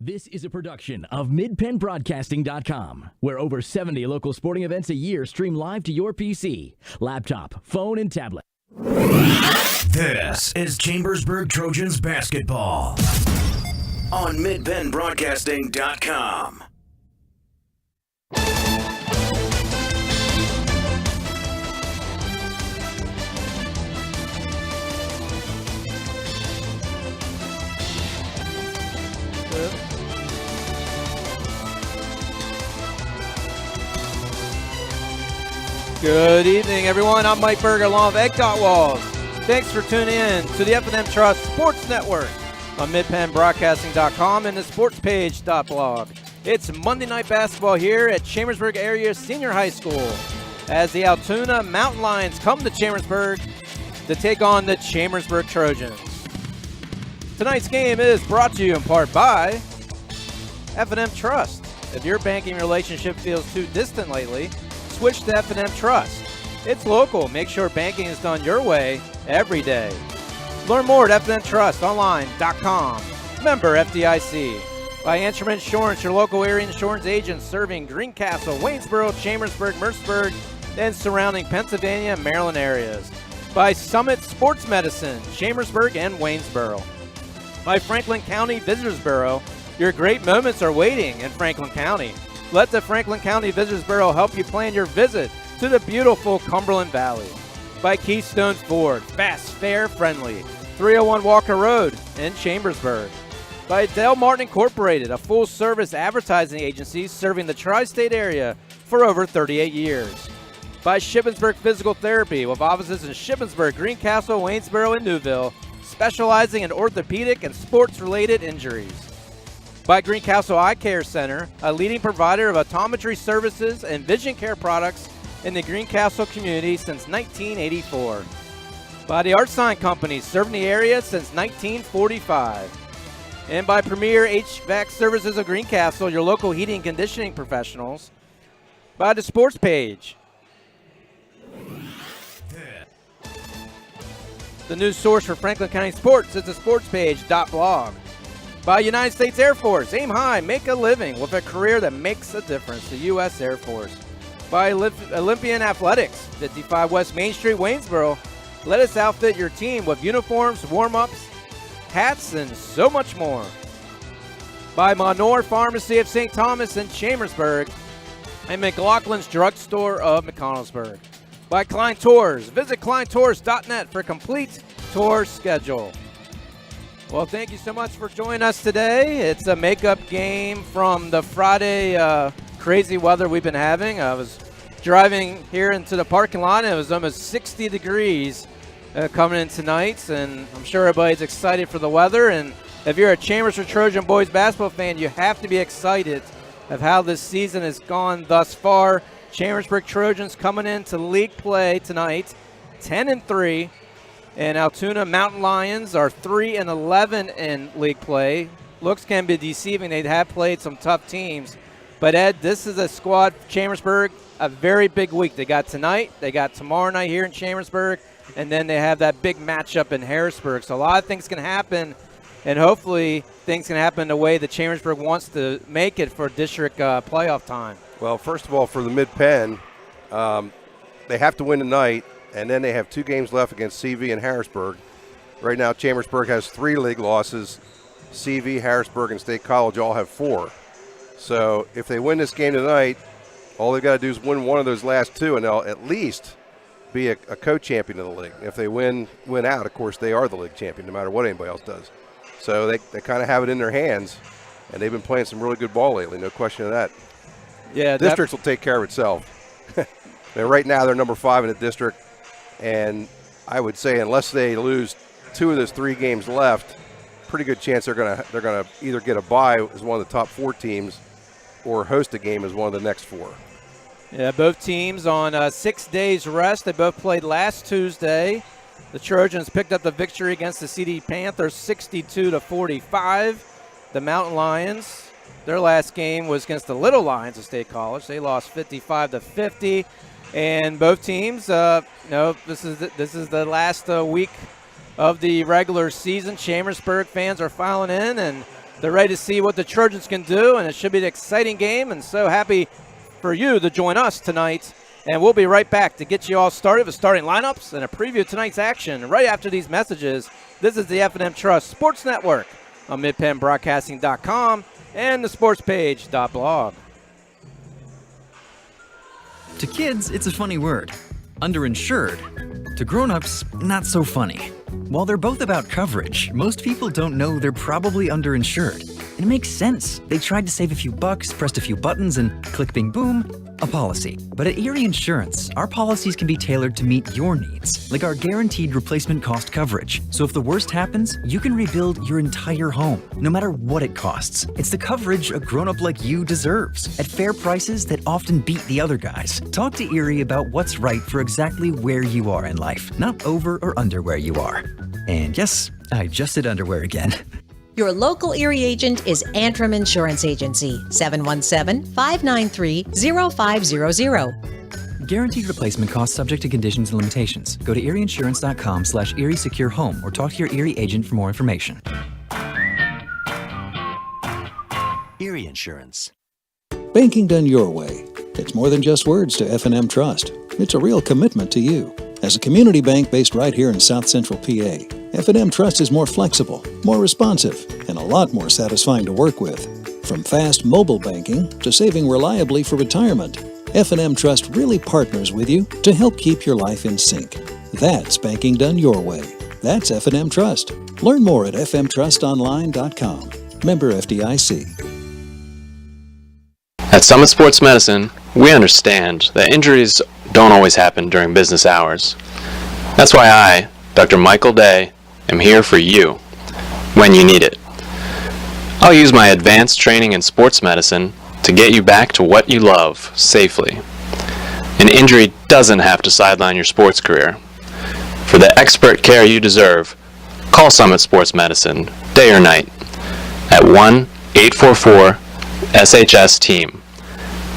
This is a production of MidPennBroadcasting.com, where over 70 local sporting events a year stream live to your PC, laptop, phone, and tablet. This is Chambersburg Trojans basketball on MidPennBroadcasting.com. Good evening, everyone. I'm Mike Berger along with Egg Walls. Thanks for tuning in to the F&M Trust Sports Network on MidPennBroadcasting.com and the SportsPage.blog. It's Monday night basketball here at Chambersburg Area Senior High School as the Altoona Mountain Lions come to Chambersburg to take on the Chambersburg Trojans. Tonight's game is brought to you in part by F&M Trust. If your banking relationship feels too distant lately, switch to F&M Trust. It's local. Make sure banking is done your way every day. Learn more at fnmtrustonline.com. Member FDIC. By Answer Insurance, your local area insurance agent serving Greencastle, Waynesboro, Chambersburg, Mercersburg, and surrounding Pennsylvania and Maryland areas. By Summit Sports Medicine, Chambersburg and Waynesboro. By Franklin County Visitors Bureau. Your great moments are waiting in Franklin County. Let the Franklin County Visitors Bureau help you plan your visit to the beautiful Cumberland Valley. By Keystone Ford, fast, fair, friendly, 301 Walker Road in Chambersburg. By Del Martin Incorporated, a full-service advertising agency serving the tri-state area for over 38 years. By Shippensburg Physical Therapy, with offices in Shippensburg, Greencastle, Waynesboro, and Newville, specializing in orthopedic and sports-related injuries. By Greencastle Eye Care Center, a leading provider of optometry services and vision care products in the Greencastle community since 1984. By the Art Sign Company, serving the area since 1945. And by Premier HVAC Services of Greencastle, your local heating and conditioning professionals. By the Sports Page, the news source for Franklin County sports is the SportsPage.blog. By United States Air Force, aim high, make a living with a career that makes a difference, the U.S. Air Force. By Olympian Athletics, 55 West Main Street, Waynesboro. Let us outfit your team with uniforms, warm-ups, hats, and so much more. By Monor Pharmacy of St. Thomas in Chambersburg and McLaughlin's Drugstore of McConnellsburg. By Klein Tours, visit kleintours.net for a complete tour schedule. Well, thank you so much for joining us today. It's a makeup game from the Friday crazy weather we've been having. I was driving here into the parking lot, and it was almost 60 degrees coming in tonight, and I'm sure everybody's excited for the weather. And if you're a Chambersburg Trojan boys basketball fan, you have to be excited of how this season has gone thus far. Chambersburg Trojans coming into league play tonight, 10-3. And Altoona Mountain Lions are 3-11 in league play. Looks can be deceiving. They have played some tough teams. But, Ed, this is a squad, Chambersburg, a very big week. They got tonight. They got tomorrow night here in Chambersburg. And then they have that big matchup in Harrisburg. So a lot of things can happen. And hopefully things can happen the way that Chambersburg wants to make it for district playoff time. Well, first of all, for the Mid-Penn, they have to win tonight. And then they have 2 games left against CV and Harrisburg. Right now, Chambersburg has 3 league losses. CV, Harrisburg, and State College all have 4. So if they win this game tonight, all they've got to do is win one of those last 2, and they'll at least be a co-champion of the league. If they win out, of course, they are the league champion, no matter what anybody else does. So they kind of have it in their hands, and they've been playing some really good ball lately, no question of that. Yeah, districts will take care of itself. Right now, they're number 5 in the district. And I would say unless they lose 2 of those 3 games left, pretty good chance they're gonna either get a bye as one of the top 4 teams or host a game as one of the next 4. Yeah, both teams on 6 days rest. They both played last Tuesday. The Trojans picked up the victory against the CD Panthers 62-45. The Mountain Lions, their last game was against the Little Lions of State College. They lost 55-50. And both teams, this is the last week of the regular season. Chambersburg fans are filing in, and They're ready to see what the Trojans can do, and it should be an exciting game, and so happy for you to join us tonight. And we'll be right back to get you all started with starting lineups and a preview of tonight's action right after these messages. This is the F&M Trust Sports Network on midpenbroadcasting.com and the sportspage.blog. To kids, it's a funny word. Underinsured. To grown-ups, not so funny. While they're both about coverage, most people don't know they're probably underinsured. And it makes sense. They tried to save a few bucks, pressed a few buttons, and click, bing, boom, a policy. But at Erie Insurance, our policies can be tailored to meet your needs, like our guaranteed replacement cost coverage. So if the worst happens, you can rebuild your entire home, no matter what it costs. It's the coverage a grown-up like you deserves, at fair prices that often beat the other guys. Talk to Erie about what's right for exactly where you are in life, not over or under where you are. And yes, I just said underwear again. Your local Erie agent is Antrim Insurance Agency, 717-593-0500. Guaranteed replacement cost subject to conditions and limitations. Go to erieinsurance.com/Erie Secure Home or talk to your Erie agent for more information. Erie Insurance. Banking done your way. It's more than just words to F&M Trust. It's a real commitment to you. As a community bank based right here in South Central PA, F&M Trust is more flexible, more responsive, and a lot more satisfying to work with. From fast mobile banking to saving reliably for retirement, F&M Trust really partners with you to help keep your life in sync. That's banking done your way. That's F&M Trust. Learn more at fmtrustonline.com. Member FDIC. At Summit Sports Medicine, we understand that injuries don't always happen during business hours. That's why I, Dr. Michael Day, am here for you when you need it. I'll use my advanced training in sports medicine to get you back to what you love safely. An injury doesn't have to sideline your sports career. For the expert care you deserve, call Summit Sports Medicine, day or night, at 1-844-SHS-TEAM.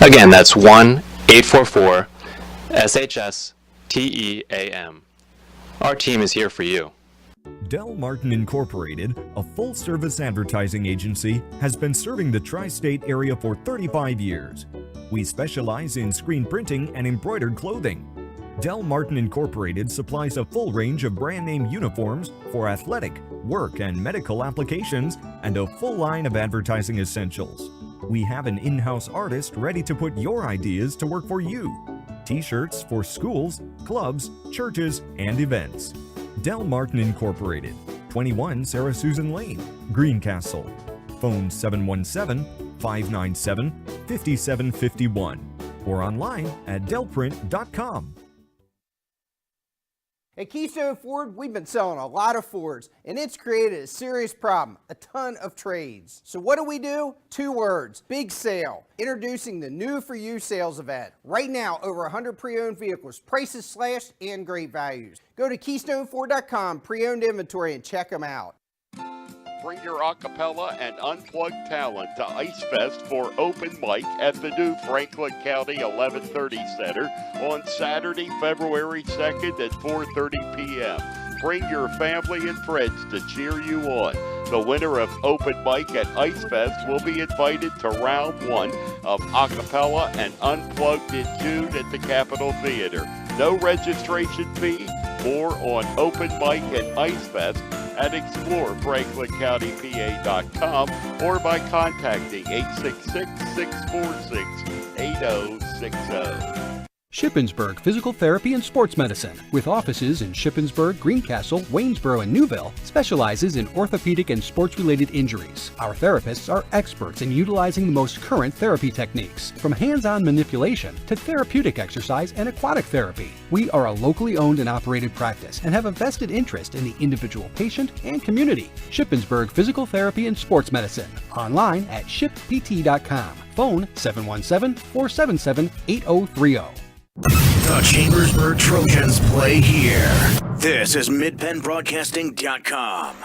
Again, that's 1-844-SHS-TEAM. Our team is here for you. Del Martin Incorporated, a full-service advertising agency, has been serving the tri-state area for 35 years. We specialize in screen printing and embroidered clothing. Del Martin Incorporated supplies a full range of brand name uniforms for athletic, work, and medical applications, and a full line of advertising essentials. We have an in-house artist ready to put your ideas to work for you. T-shirts for schools, clubs, churches, and events. Del Martin Incorporated, 21 Sarah Susan Lane, Greencastle. Phone 717-597-5751 or online at delprint.com. At Keystone Ford, we've been selling a lot of Fords, and it's created a serious problem, a ton of trades. So what do? 2 words, big sale. Introducing the New For You sales event. Right now, over 100 pre-owned vehicles, prices slashed, and great values. Go to KeystoneFord.com, pre-owned inventory, and check them out. Bring your acapella and unplugged talent to Ice Fest for open mic at the new Franklin County 1130 Center on Saturday, February 2nd at 4:30 p.m. Bring your family and friends to cheer you on. The winner of open mic at Ice Fest will be invited to round 1 of acapella and unplugged in June at the Capitol Theater. No registration fee. More on open mic and Ice Fest at explorefranklincountypa.com or by contacting 866-646-8060. Shippensburg Physical Therapy and Sports Medicine, with offices in Shippensburg, Greencastle, Waynesboro, and Newville, specializes in orthopedic and sports-related injuries. Our therapists are experts in utilizing the most current therapy techniques, from hands-on manipulation to therapeutic exercise and aquatic therapy. We are a locally owned and operated practice and have a vested interest in the individual patient and community. Shippensburg Physical Therapy and Sports Medicine, online at shippt.com. Phone 717-477-8030. The Chambersburg Trojans play here. This is midpenbroadcasting.com.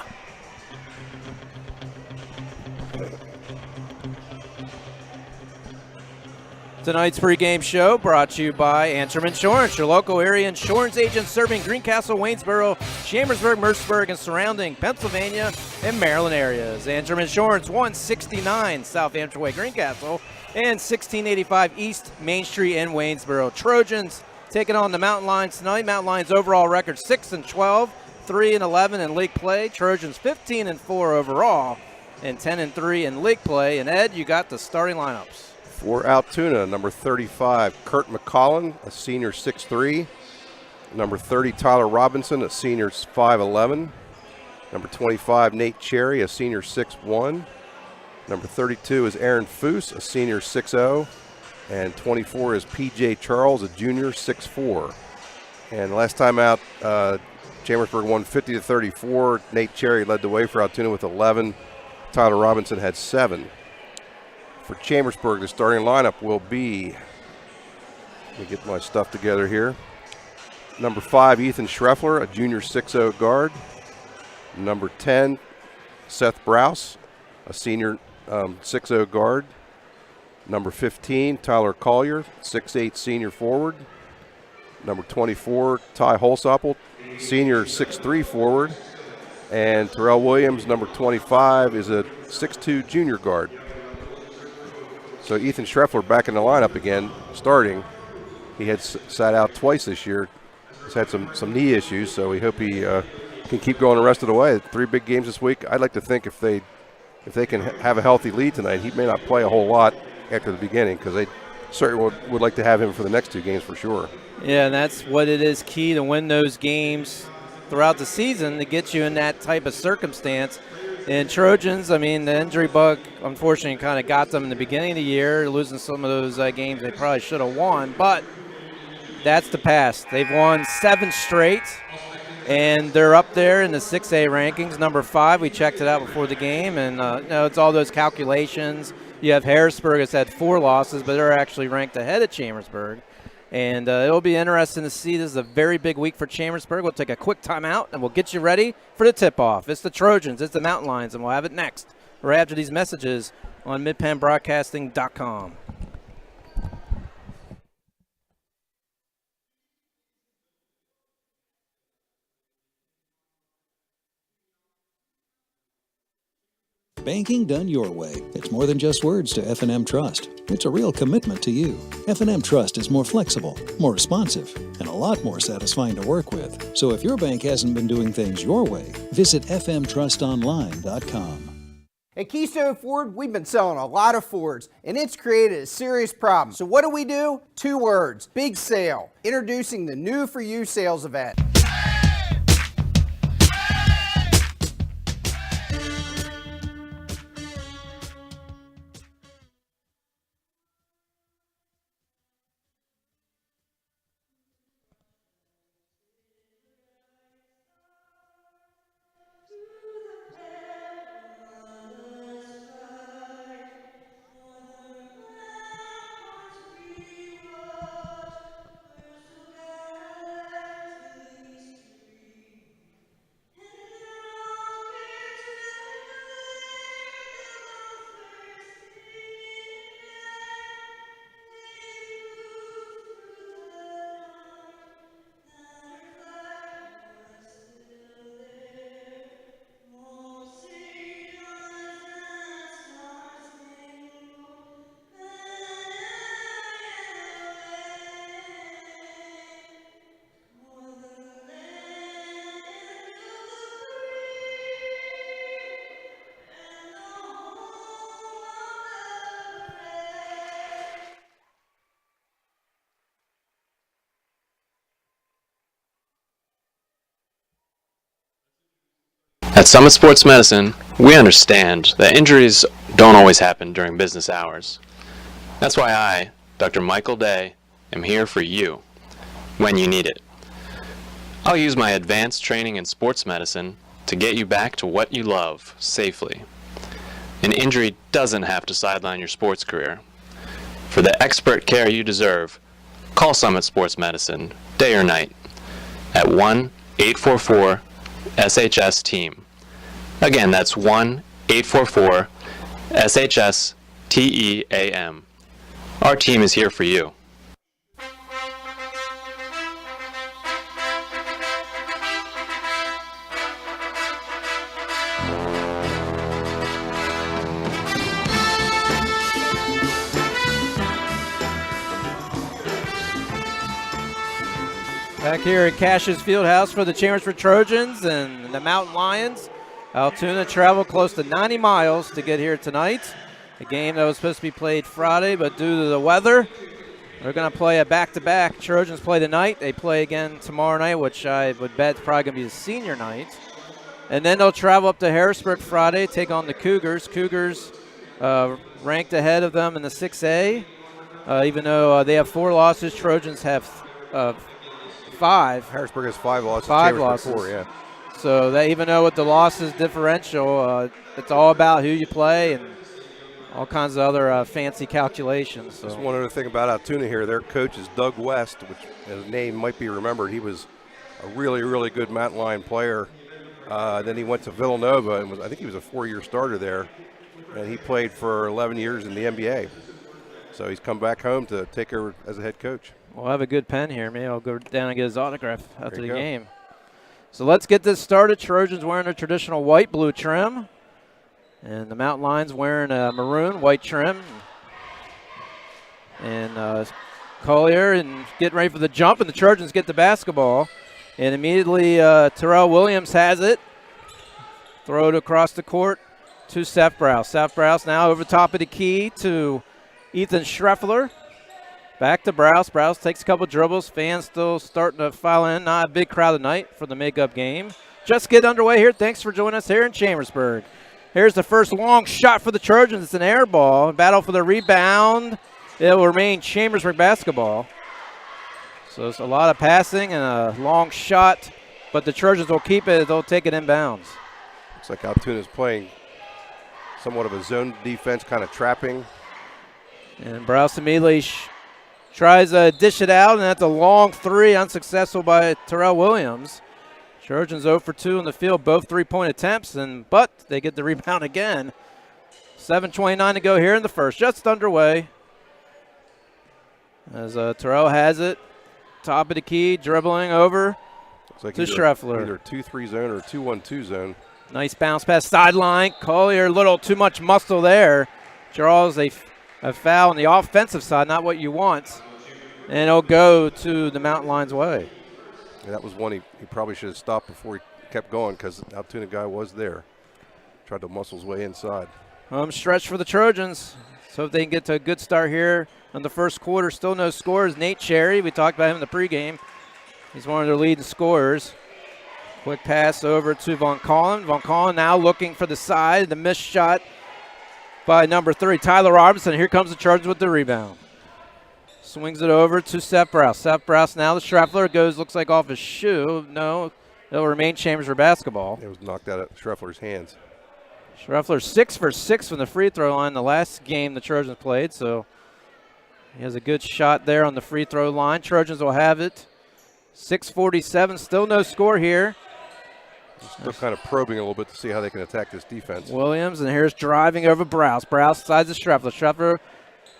Tonight's pregame show brought to you by Antrim Insurance, your local area insurance agent serving Greencastle, Waynesboro, Chambersburg, Mercersburg, and surrounding Pennsylvania and Maryland areas. Antrim Insurance, 169 South Antrim Way, Greencastle, and 1685 East Main Street in Waynesboro. Trojans taking on the Mountain Lions tonight. Mountain Lions overall record 6-12, 3-11 in league play. Trojans 15-4 overall, and 10-3 in league play. And Ed, you got the starting lineups. For Altoona, number 35, Kurt McCollin, a senior 6'3". Number 30, Tyler Robinson, a senior 5'11". Number 25, Nate Cherry, a senior 6'1". Number 32 is Aaron Foose, a senior 6'0". And 24 is P.J. Charles, a junior 6'4". And last time out, Chambersburg won 50-34. Nate Cherry led the way for Altoona with 11. Tyler Robinson had 7. For Chambersburg, the starting lineup will be, let me get my stuff together here. Number 5, Ethan Schreffler, a junior 6'0 guard. Number 10, Seth Browse, a senior 6'0 guard. Number 15, Tyler Collier, 6'8 senior forward. Number 24, Ty Holsopple, senior 6'3 forward. And Terrell Williams, number 25, is a 6'2 junior guard. So Ethan Schreffler back in the lineup again, starting. He had sat out twice this year. He's had some knee issues, so we hope he can keep going the rest of the way. 3 big games this week. I'd like to think if they can have a healthy lead tonight, he may not play a whole lot after the beginning, because they certainly would like to have him for the next 2 games for sure. Yeah, and that's what it is key, to win those games throughout the season to get you in that type of circumstance. And Trojans, I mean, the injury bug, unfortunately, kind of got them in the beginning of the year, losing some of those games they probably should have won. But that's the past. They've won 7 straight, and they're up there in the 6A rankings. Number 5, we checked it out before the game, and it's all those calculations. You have Harrisburg has had 4 losses, but they're actually ranked ahead of Chambersburg. And it'll be interesting to see. This is a very big week for Chambersburg. We'll take a quick timeout, and we'll get you ready for the tip-off. It's the Trojans. It's the Mountain Lions, and we'll have it next right after these messages on midpennbroadcasting.com. Banking done your way. It's more than just words to F&M Trust. It's a real commitment to you. F&M Trust is more flexible, more responsive, and a lot more satisfying to work with. So if your bank hasn't been doing things your way, visit fmtrustonline.com. At Keystone Ford, we've been selling a lot of Fords, and it's created a serious problem. So what do? 2 words, big sale. Introducing the New For You sales event. At Summit Sports Medicine, we understand that injuries don't always happen during business hours. That's why I, Dr. Michael Day, am here for you when you need it. I'll use my advanced training in sports medicine to get you back to what you love safely. An injury doesn't have to sideline your sports career. For the expert care you deserve, call Summit Sports Medicine, day or night, at 1-844-SHS-TEAM. Again, that's 1-844-SHS-TEAM. Our team is here for you. Back here at Cash's Fieldhouse for the Chambersburg Trojans and the Mountain Lions. Altoona traveled close to 90 miles to get here tonight. A game that was supposed to be played Friday, but due to the weather, they're going to play a back-to-back. Trojans play tonight. They play again tomorrow night, which I would bet is probably going to be the senior night. And then they'll travel up to Harrisburg Friday, take on the Cougars. Cougars ranked ahead of them in the 6A. Even though they have 4 losses, Trojans have 5. Harrisburg has 5 losses. 5 losses. 4, yeah. So they even though with the losses differential, it's all about who you play and all kinds of other fancy calculations. So. Just one other thing about Altoona here. Their coach is Doug West, which his name might be remembered. He was a really, really good mountain lion player. Then he went to Villanova and I think he was a 4-year starter there. And he played for 11 years in the NBA. So he's come back home to take over as a head coach. Well, I have a good pen here. Maybe I'll go down and get his autograph after the game. So let's get this started. Trojans wearing a traditional white-blue trim. And the Mountain Lions wearing a maroon, white trim. And Collier and getting ready for the jump, and the Trojans get the basketball. And immediately Terrell Williams has it. Throw it across the court to Seth Browse. Seth Browse now over top of the key to Ethan Schreffler. Back to Browse. Browse takes a couple dribbles. Fans still starting to file in. Not a big crowd tonight for the makeup game. Just get underway here. Thanks for joining us here in Chambersburg. Here's the first long shot for the Trojans. It's an air ball. Battle for the rebound. It will remain Chambersburg basketball. So it's a lot of passing and a long shot, but the Trojans will keep it. They'll take it inbounds. Looks like Altoona's playing somewhat of a zone defense, kind of trapping. And Browse immediately tries to dish it out, and that's a long 3, unsuccessful by Terrell Williams. Trojans 0 for 2 in the field, both 3-point attempts, but they get the rebound again. 7:29 to go here in the first, just underway. As Terrell has it, top of the key, dribbling over to Schreffler. Either 2-3 zone or 2-1-2 zone. Nice bounce pass, sideline. Collier, a little too much muscle there. Draws a foul on the offensive side, not what you want. And it'll go to the Mountain Lions' way. Yeah, that was one he probably should have stopped before he kept going because the Altoona guy was there. Tried to muscle his way inside. Home stretch for the Trojans. So if they can get to a good start here in the first quarter. Still no scores. Nate Cherry, we talked about him in the pregame. He's one of their leading scorers. Quick pass over to Von Collin. Von Collin now looking for the side. The missed shot by number 3, Tyler Robinson. Here comes the Trojans with the rebound. Swings it over to Seth Browse. Seth Browse now the Schreffler goes, looks like off his shoe. No, it'll remain Chambersburg basketball. It was knocked out of Schreffler's hands. Schreffler 6 for 6 from the free throw line the last game the Trojans played, so he has a good shot there on the free throw line. Trojans will have it. 6:47, still no score here. Still kind of probing a little bit to see how they can attack this defense. Williams, and here's driving over Browse. Browse sides of Schreffler. Schreffler,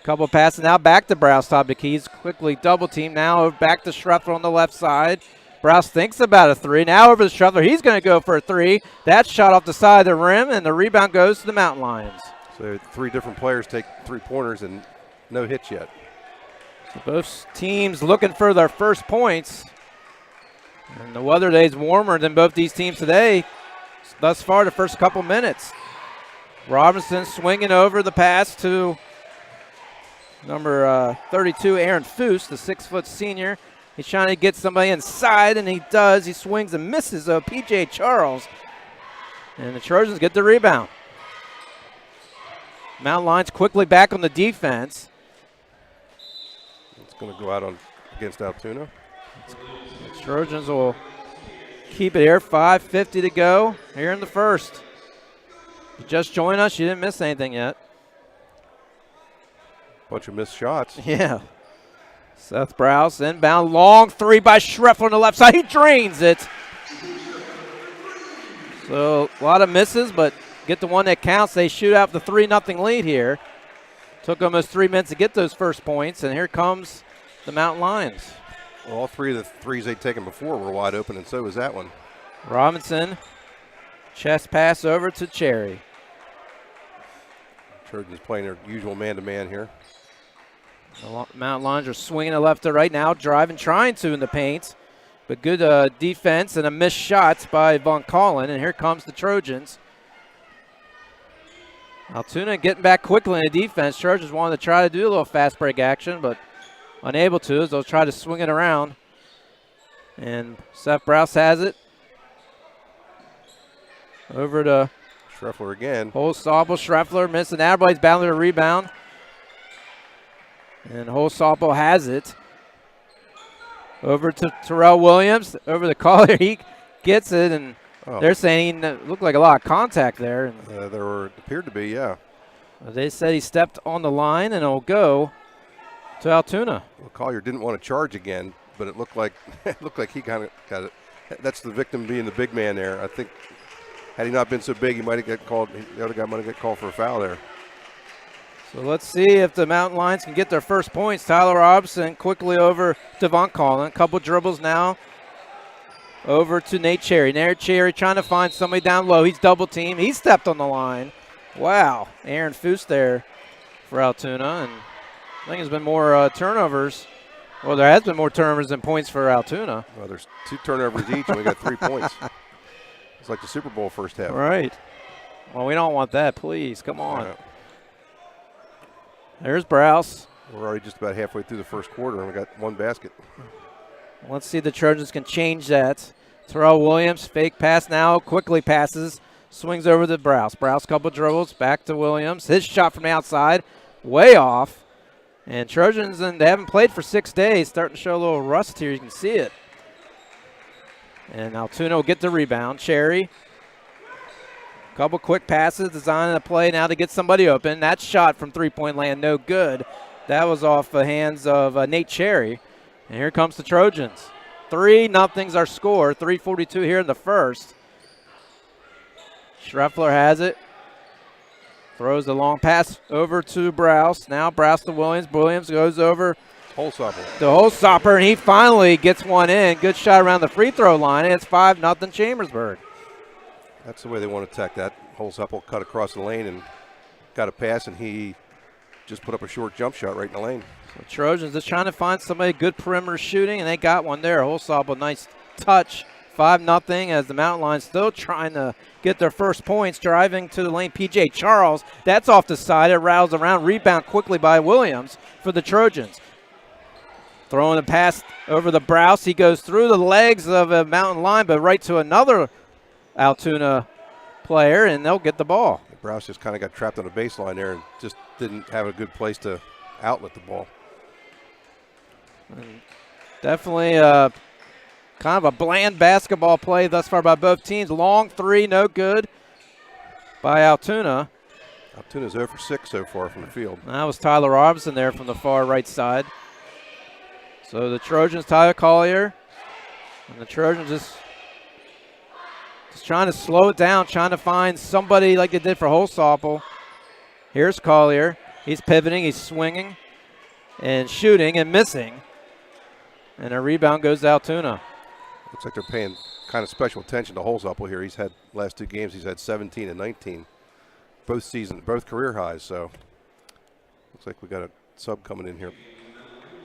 couple passes now back to Browse, top of the keys. Quickly double team now back to Schreffler on the left side. Browse thinks about a 3. Now over to Schreffler. He's going to go for a 3. That shot off the side of the rim, and the rebound goes to the Mountain Lions. So 3 different players take 3-pointers and no hits yet. So both teams looking for their first points. And the weather today is warmer than both these teams today. Thus far, the first couple minutes. Robinson swinging over the pass to number 32, Aaron Foose, the 6-foot senior. He's trying to get somebody inside, and he does. He swings and misses, P.J. Charles. And the Trojans get the rebound. Mountain Lions quickly back on the defense. It's going to go out against Altoona. The Trojans will keep it here. 5:50 to go here in the first. You just joined us. You didn't miss anything yet. Bunch of missed shots. Yeah. Seth Browse inbound. Long 3 by Schreffler on the left side. He drains it. So a lot of misses, but get the one that counts. They shoot out the 3-0 lead here. Took almost 3 minutes to get those first points, and here comes the Mountain Lions. Well, all three of the threes they'd taken before were wide open, and so was that one. Robinson, chest pass over to Cherry. Trojans playing their usual man-to-man here. The Mountain Lions are swinging it left to right now, driving, trying to in the paint. But good defense and a missed shot by Von Collin, and here comes the Trojans. Altoona getting back quickly in the defense. Trojans wanted to try to do a little fast break action, but unable to as they'll try to swing it around. And Seth Browse has it. Over to Schreffler again. Holzapfel, Schreffler missing out, but he's battling a rebound. And Holzapfel has it. Over to Terrell Williams, over the Collier. He gets it, and they're saying he looked like a lot of contact there. There appeared to be, yeah. They said he stepped on the line, and it'll go to Altoona. Well, Collier didn't want to charge again, but it looked like he kind of got it. That's the victim being the big man there. I think had he not been so big, he might have got called. The other guy might have got called for a foul there. So let's see if the Mountain Lions can get their first points. Tyler Robinson quickly over to Von Collin. Couple dribbles now. Over to Nate Cherry. Nate Cherry trying to find somebody down low. He's double teamed. He stepped on the line. Wow. Aaron Foose there for Altoona. And I think there's been more turnovers. Well, there has been more turnovers than points for Altoona. Well, there's 2 turnovers each, and we got 3 points. It's like the Super Bowl first half. Right. Well, we don't want that. Please, come on. Yeah. There's Browse. We're already just about halfway through the first quarter, and we got 1 basket. Let's see if the Trojans can change that. Terrell Williams, fake pass now, quickly passes, swings over to Browse. Browse, couple dribbles, back to Williams. His shot from the outside, way off. And Trojans, and they haven't played for 6 days, starting to show a little rust here. You can see it. And Altoona will get the rebound. Cherry. Couple quick passes, designing a play now to get somebody open. That shot from three-point land, no good. That was off the hands of Nate Cherry. And here comes the Trojans. 3-0's our score. 3:42 here in the first. Schreffler has it. Throws the long pass over to Browse. Now Browse to Williams. Williams goes over Holzapfel. to Holzapfel, and he finally gets one in. Good shot around the free throw line, and it's 5-0 Chambersburg. That's the way they want to attack that. Holzapfel cut across the lane and got a pass, and he just put up a short jump shot right in the lane. So Trojans just trying to find somebody good perimeter shooting, and they got one there. Holzapfel, nice touch. 5-0 as the Mountain Lions still trying to get their first points. Driving to the lane, P.J. Charles. That's off the side. It rattles around. Rebound quickly by Williams for the Trojans. Throwing a pass over the Browse. He goes through the legs of a Mountain Lion, but right to another Altoona player, and they'll get the ball. Browse just kind of got trapped on the baseline there and just didn't have a good place to outlet the ball. And definitely kind of a bland basketball play thus far by both teams. Long three, no good by Altoona. Altoona's 0 for 6 so far from the field. And that was Tyler Robinson there from the far right side. So the Trojans, Tyler Collier, and the Trojans just trying to slow it down, trying to find somebody like they did for Holzapfel. Here's Collier. He's pivoting, he's swinging, and shooting and missing. And a rebound goes to Altoona. Looks like they're paying kind of special attention to Holzapfel here. He's had last 2 games, he's had 17 and 19. Both career highs, so looks like we got a sub coming in here.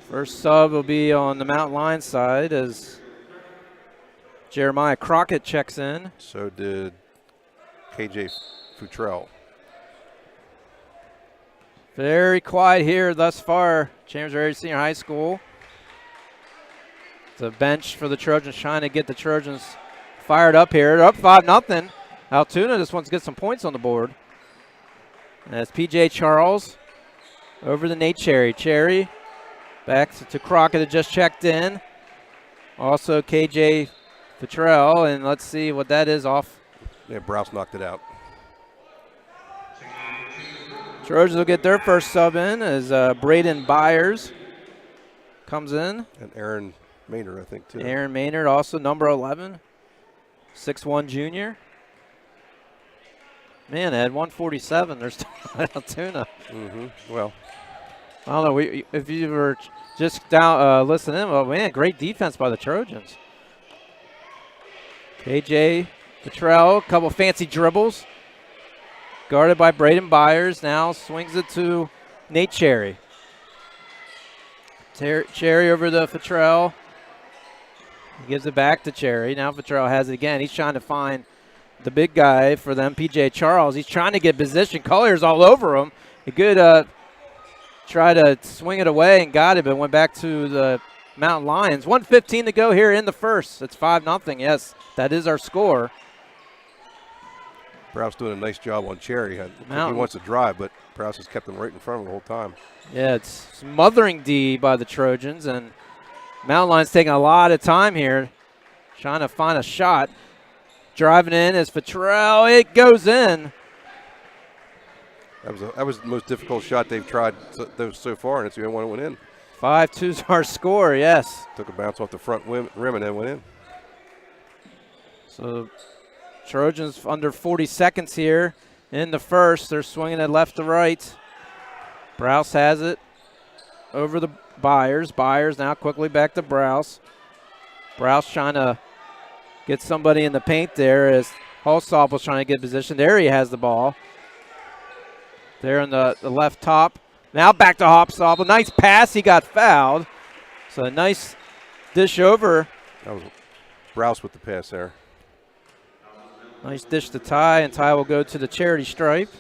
First sub will be on the Mountain Lions side as Jeremiah Crockett checks in. So did KJ Futrell. Very quiet here thus far. Chambersburg Senior High School. It's a bench for the Trojans, trying to get the Trojans fired up here. They're up 5-0. Altoona just wants to get some points on the board. And that's P.J. Charles over to Nate Cherry. Cherry back to Crockett that just checked in. Also KJ Futrell, and let's see what that is off. Yeah, Browse knocked it out. Trojans will get their first sub in as Braden Byers comes in. And Aaron Maynard, I think, too. Aaron Maynard, also number 11, 6'1" junior. Man, Ed, 147. There's Altoona. Well, I don't know. If you were just down listening, well, man, great defense by the Trojans. KJ Petrell, a couple fancy dribbles. Guarded by Braden Byers. Now swings it to Nate Cherry. Cherry over to Petrell. He gives it back to Cherry. Now Petrell has it again. He's trying to find the big guy for them, PJ Charles. He's trying to get position. Collier's all over him. A good try to swing it away and got it, but went back to the Mountain Lions. 1:15 to go here in the first. It's 5-0. Yes, that is our score. Prowse doing a nice job on Cherry. He wants to drive, but Prowse has kept him right in front of him the whole time. Yeah, it's smothering D by the Trojans, and Mountain Lions taking a lot of time here, trying to find a shot. Driving in is Petrell. It goes in. That was the most difficult shot they've tried so far, and it's the only one that went in. 5-2's our score, yes. Took a bounce off the front rim and then went in. So Trojans under 40 seconds here in the first. They're swinging it left to right. Browse has it over the Byers. Byers now quickly back to Browse. Browse trying to get somebody in the paint there as Halsop was trying to get position. There he has the ball. There in the left top. Now back to Halsop. A nice pass. He got fouled. So a nice dish over. That was Browse with the pass there. Nice dish to Ty, and Ty will go to the charity stripe.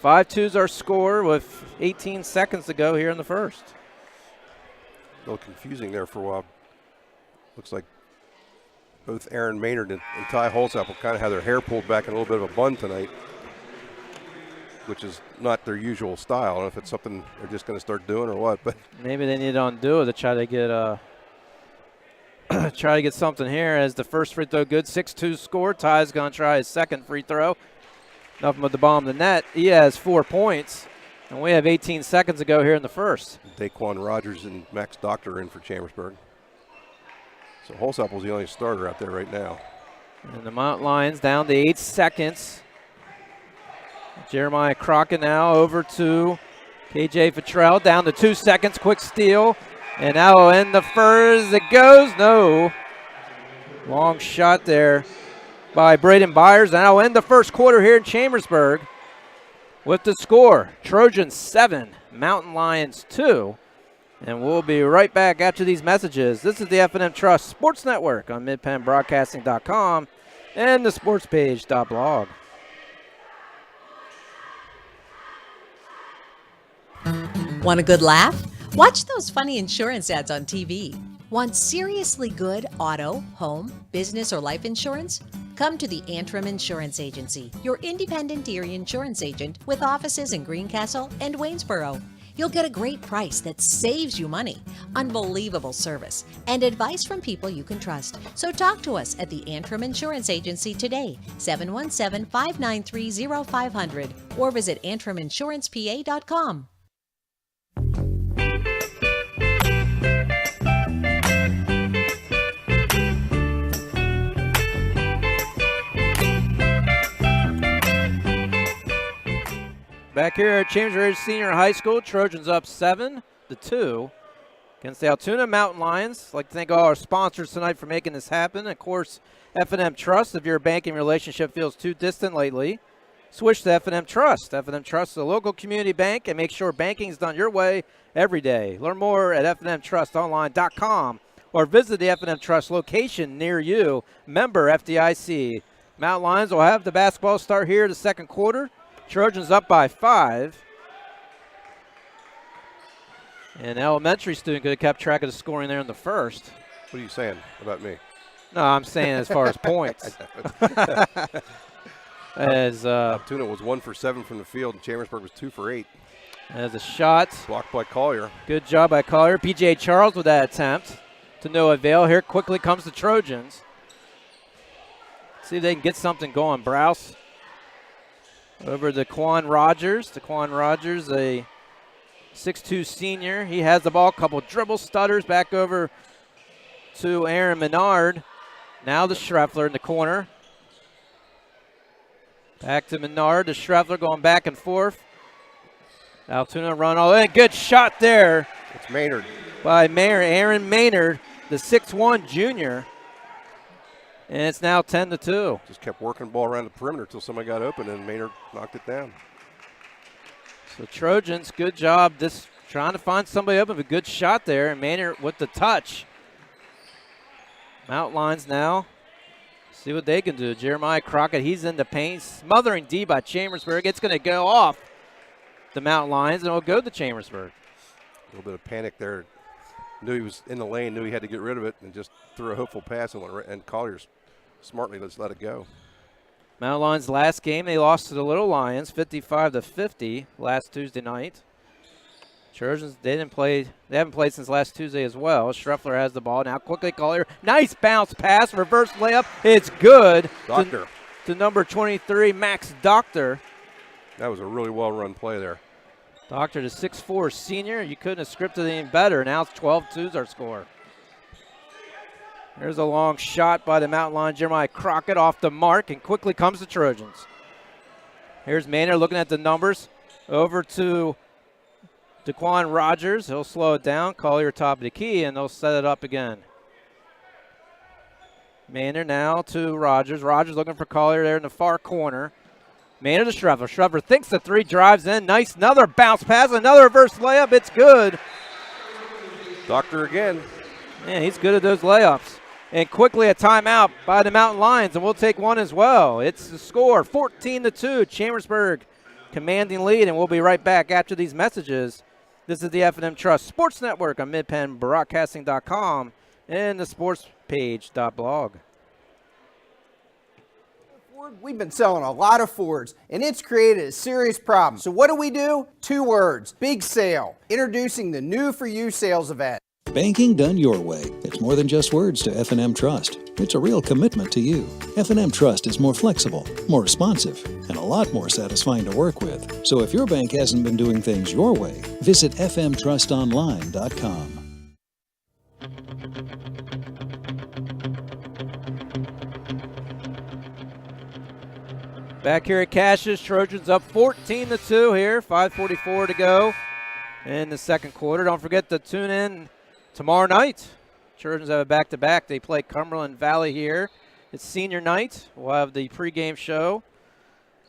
5-2's our score with 18 seconds to go here in the first. A little confusing there for a while. Looks like both Aaron Maynard and Ty Holzapple kind of have their hair pulled back in a little bit of a bun tonight, which is not their usual style. I don't know if it's something they're just going to start doing or what, but maybe they need to undo it to try to get something here as the first free throw good. 6-2 score. Ty's going to try his second free throw. Nothing but the bomb the net. He has 4 points, and we have 18 seconds to go here in the first. Daquan Rogers and Max Doctor are in for Chambersburg. So Holsapple's the only starter out there right now. And the Mount Lions down to 8 seconds. Jeremiah Crockett now over to KJ Petrell, down to 2 seconds. Quick steal. And now will end the first. It goes. No. Long shot there by Braden Byers. And that'll end the first quarter here in Chambersburg with the score. Trojans 7, Mountain Lions 2. And we'll be right back after these messages. This is the F&M Trust Sports Network on midpenbroadcasting.com and the sportspage.blog. Want a good laugh? Watch those funny insurance ads on TV. Want seriously good auto, home, business, or life insurance? Come to the Antrim Insurance Agency, your independent Erie insurance agent with offices in Greencastle and Waynesboro. You'll get a great price that saves you money, unbelievable service, and advice from people you can trust. So talk to us at the Antrim Insurance Agency today, 717-593-0500, or visit antriminsurancepa.com. Back here at Chambersburg Senior High School, Trojans up 7-2 against the Altoona Mountain Lions. I'd like to thank all our sponsors tonight for making this happen. Of course, F&M Trust. If your banking relationship feels too distant lately, switch to F&M Trust. F&M Trust is a local community bank, and make sure banking is done your way every day. Learn more at fnmtrustonline.com or visit the F&M Trust location near you. Member FDIC. Mountain Lions will have the basketball start here the second quarter. Trojans up by 5. An elementary student could have kept track of the scoring there in the first. What are you saying about me? No, I'm saying as far as points. As Altoona was 1 for 7 from the field, and Chambersburg was 2 for 8. As a shot. Blocked by Collier. Good job by Collier. PJ Charles with that attempt to no avail. Here quickly comes the Trojans. See if they can get something going. Browse over to Daquan Rogers. Daquan Rogers, a 6'2 senior. He has the ball. Couple dribble stutters back over to Aaron Menard. Now the Schreffler in the corner. Back to Menard, to Schreffler, going back and forth. Altoona run all in. Good shot there. It's Maynard. By Aaron Maynard, the 6'1 junior. And it's now 10-2. Just kept working the ball around the perimeter until somebody got open, and Maynard knocked it down. So Trojans, good job just trying to find somebody open. A good shot there, and Maynard with the touch. Mount Lions now. See what they can do. Jeremiah Crockett, he's in the paint. Smothering D by Chambersburg. It's going to go off the Mount Lions, and it'll go to Chambersburg. A little bit of panic there. Knew he was in the lane, knew he had to get rid of it, and just threw a hopeful pass, and Collier's smartly just let it go. Mount Lions last game, they lost to the Little Lions 55-50 last Tuesday night. Trojans, they haven't played since last Tuesday as well. Schreffler has the ball. Now quickly Collier. Nice bounce pass, reverse layup. It's good. Doctor. To number 23, Max Doctor. That was a really well-run play there. Doctor, the 6'4 senior. You couldn't have scripted any better. Now it's 12-2's our score. There's a long shot by the Mountain Lion. Jeremiah Crockett off the mark, and quickly comes the Trojans. Here's Maynard looking at the numbers. Over to Daquan Rogers. He'll slow it down. Collier top of the key, and they'll set it up again. Maynard now to Rogers. Rogers looking for Collier there in the far corner. Maynard to Schreffler. Schreffler thinks the three, drives in. Nice, another bounce pass, another reverse layup. It's good. Doctor again. Man, he's good at those layups. And quickly a timeout by the Mountain Lions, and we'll take one as well. It's the score, 14-2. Chambersburg commanding lead, and we'll be right back after these messages. This is the F&M Trust Sports Network on midpenbroadcasting.com and the sportspage.blog. We've been selling a lot of Fords, and it's created a serious problem. So what do? 2 words, big sale. Introducing the New For You sales event. Banking done your way. It's more than just words to F&M Trust. It's a real commitment to you. F&M Trust is more flexible, more responsive, and a lot more satisfying to work with. So if your bank hasn't been doing things your way, visit fmtrustonline.com. Back here at Cassius, Trojans up 14-2 here, 5:44 to go in the second quarter. Don't forget to tune in tomorrow night. Trojans have a back-to-back. They play Cumberland Valley here. It's senior night. We'll have the pregame show.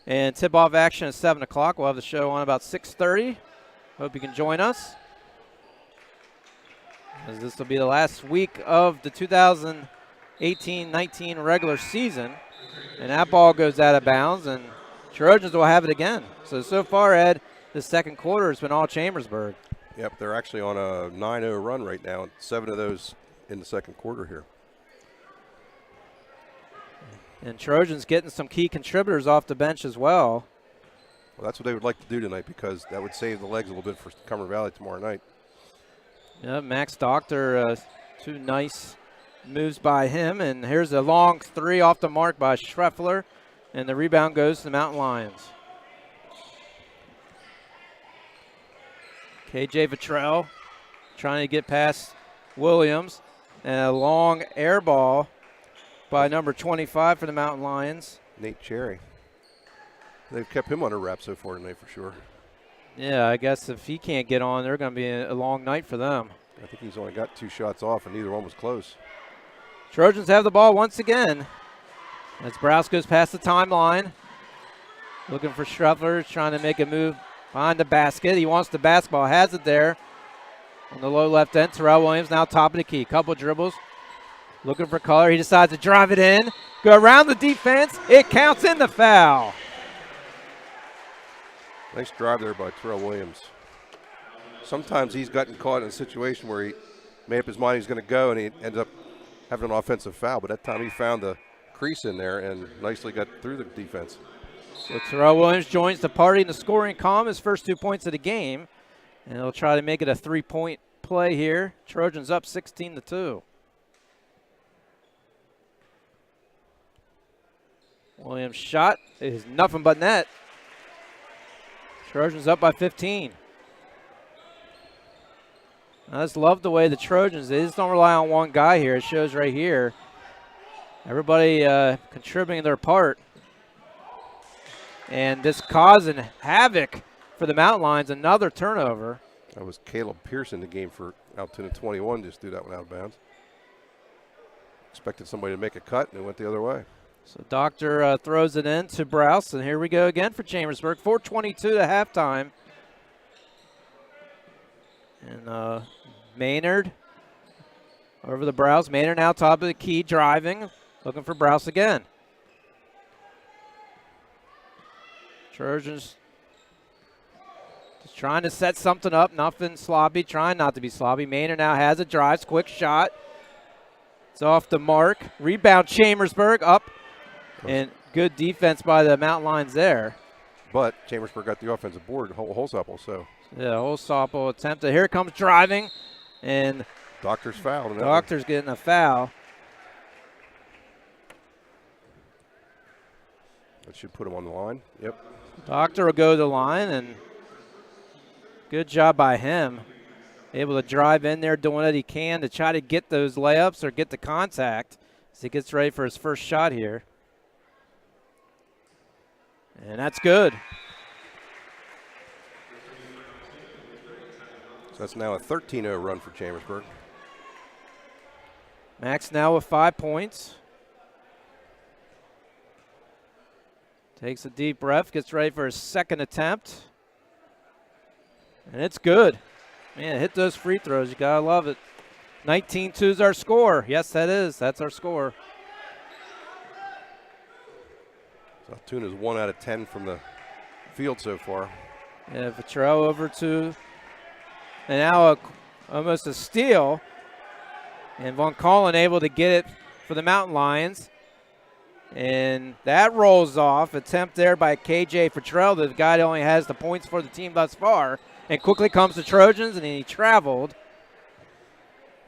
And tip-off action at 7 o'clock. We'll have the show on about 6:30. Hope you can join us, as this will be the last week of the 2018-19 regular season. And that ball goes out of bounds, and Trojans will have it again. So far, Ed, the second quarter has been all Chambersburg. Yep, they're actually on a 9-0 run right now, and 7 of those in the second quarter here. And Trojans getting some key contributors off the bench as well. Well, that's what they would like to do tonight, because that would save the legs a little bit for Cumberland Valley tomorrow night. Yeah, Max Doctor, 2 nice moves by him, and here's a long 3 off the mark by Schreffler, and the rebound goes to the Mountain Lions. KJ Vettrell trying to get past Williams, and a long air ball by number 25 for the Mountain Lions. Nate Cherry. They've kept him under wraps so far tonight for sure. Yeah, I guess if he can't get on, they're going to be a long night for them. I think he's only got 2 shots off, and neither one was close. Trojans have the ball once again as Browse goes past the timeline. Looking for Schreffler, trying to make a move behind the basket. He wants the basketball, has it there on the low left end. Terrell Williams now top of the key. Couple dribbles. Looking for Collier. He decides to drive it in. Go around the defense. It counts in the foul. Nice drive there by Terrell Williams. Sometimes he's gotten caught in a situation where he made up his mind he's going to go, and he ends up having an offensive foul. But that time he found the crease in there and nicely got through the defense. So Terrell Williams joins the party in the scoring column, his first 2 points of the game. And he'll try to make it a 3-point play here. Trojans up 16-2. Williams' shot is nothing but net. Trojans up by 15. I just love the way the Trojans, they just don't rely on one guy here. It shows right here. Everybody contributing their part. And just causing havoc for the Mountain Lions. Another turnover. That was Caleb Pearson, the game for Altoona 21, just threw that one out of bounds. Expected somebody to make a cut, and it went the other way. So Doctor throws it in to Browse, and here we go again for Chambersburg. 4:22 to halftime. And Maynard over the Browse. Maynard now top of the key, driving, looking for Browse again. Trojans just trying to set something up, nothing sloppy, trying not to be sloppy. Maynard now has it, drives, quick shot. It's off the mark. Rebound Chambersburg up, and good defense by the Mountain Lions there. But Chambersburg got the offensive board, Holsapple, so. Yeah, Holsapple attempted. Here comes driving, and Doctor's fouled. Doctor's getting a foul. That should put him on the line. Yep. Doctor will go to the line, and good job by him. Able to drive in there, doing what he can to try to get those layups or get the contact as he gets ready for his first shot here. And that's good. So that's now a 13-0 run for Chambersburg. Max now with 5 points. Takes a deep breath, gets ready for his second attempt. And it's good. Man, hit those free throws. You got to love it. 19-2 is our score. Yes, that is. That's our score. So Altoona's 1 out of 10 from the field so far. Yeah, Vitrell over to, and now almost a steal. And Von Collin able to get it for the Mountain Lions. And that rolls off. Attempt there by KJ Vitrell, the guy that only has the points for the team thus far. And quickly comes the Trojans, and he traveled.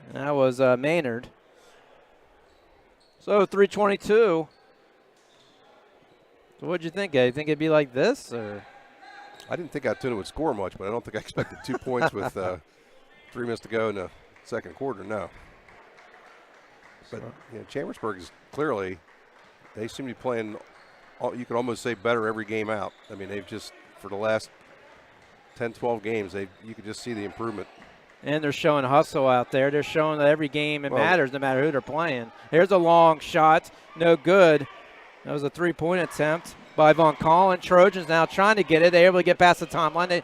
And that was Maynard. So 3:22. So what'd you think, Ed? You think it'd be like this, or? I didn't think Altoona would score much, but I don't think I expected 2 points with 3 minutes to go in the second quarter. No. But Chambersburg is clearly, they seem to be playing, you could almost say, better every game out. I mean, they've just, for the last 10, 12 games, you could just see the improvement. And they're showing hustle out there. They're showing that every game it matters no matter who they're playing. Here's a long shot. No good. That was a three-point attempt by Von Collin. Trojans now trying to get it. They're able to get past the timeline.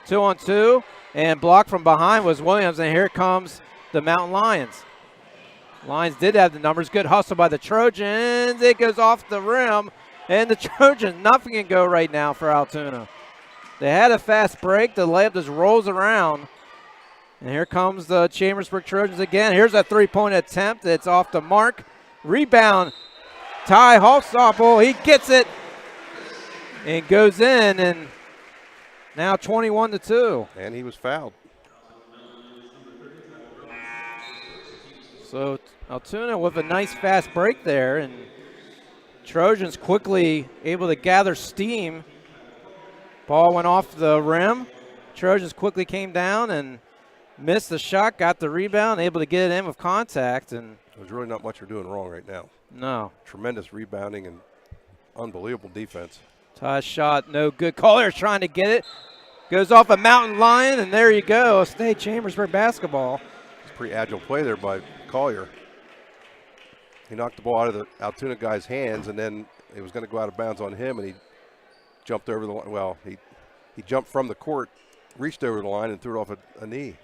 2-on-2. And blocked from behind was Williams. And here comes the Mountain Lions. Lions did have the numbers. Good hustle by the Trojans. It goes off the rim. And the Trojans, nothing can go right now for Altoona. They had a fast break. The layup just rolls around. And here comes the Chambersburg Trojans again. Here's a three-point attempt. It's off the mark. Rebound, Ty Holsapple. He gets it and goes in, and now 21-2. And he was fouled. So Altoona with a nice fast break there, and Trojans quickly able to gather steam. Ball went off the rim. Trojans quickly came down and missed the shot, got the rebound, able to get it in with contact. And there's really not much they're doing wrong right now. No. Tremendous rebounding and unbelievable defense. Ty's shot, no good. Collier's trying to get it. Goes off a Mountain Lion, and there you go. State Chambersburg basketball. It's a pretty agile play there by Collier. He knocked the ball out of the Altoona guy's hands, and then it was going to go out of bounds on him, and he jumped over the line. Well, he jumped from the court, reached over the line, and threw it off a knee.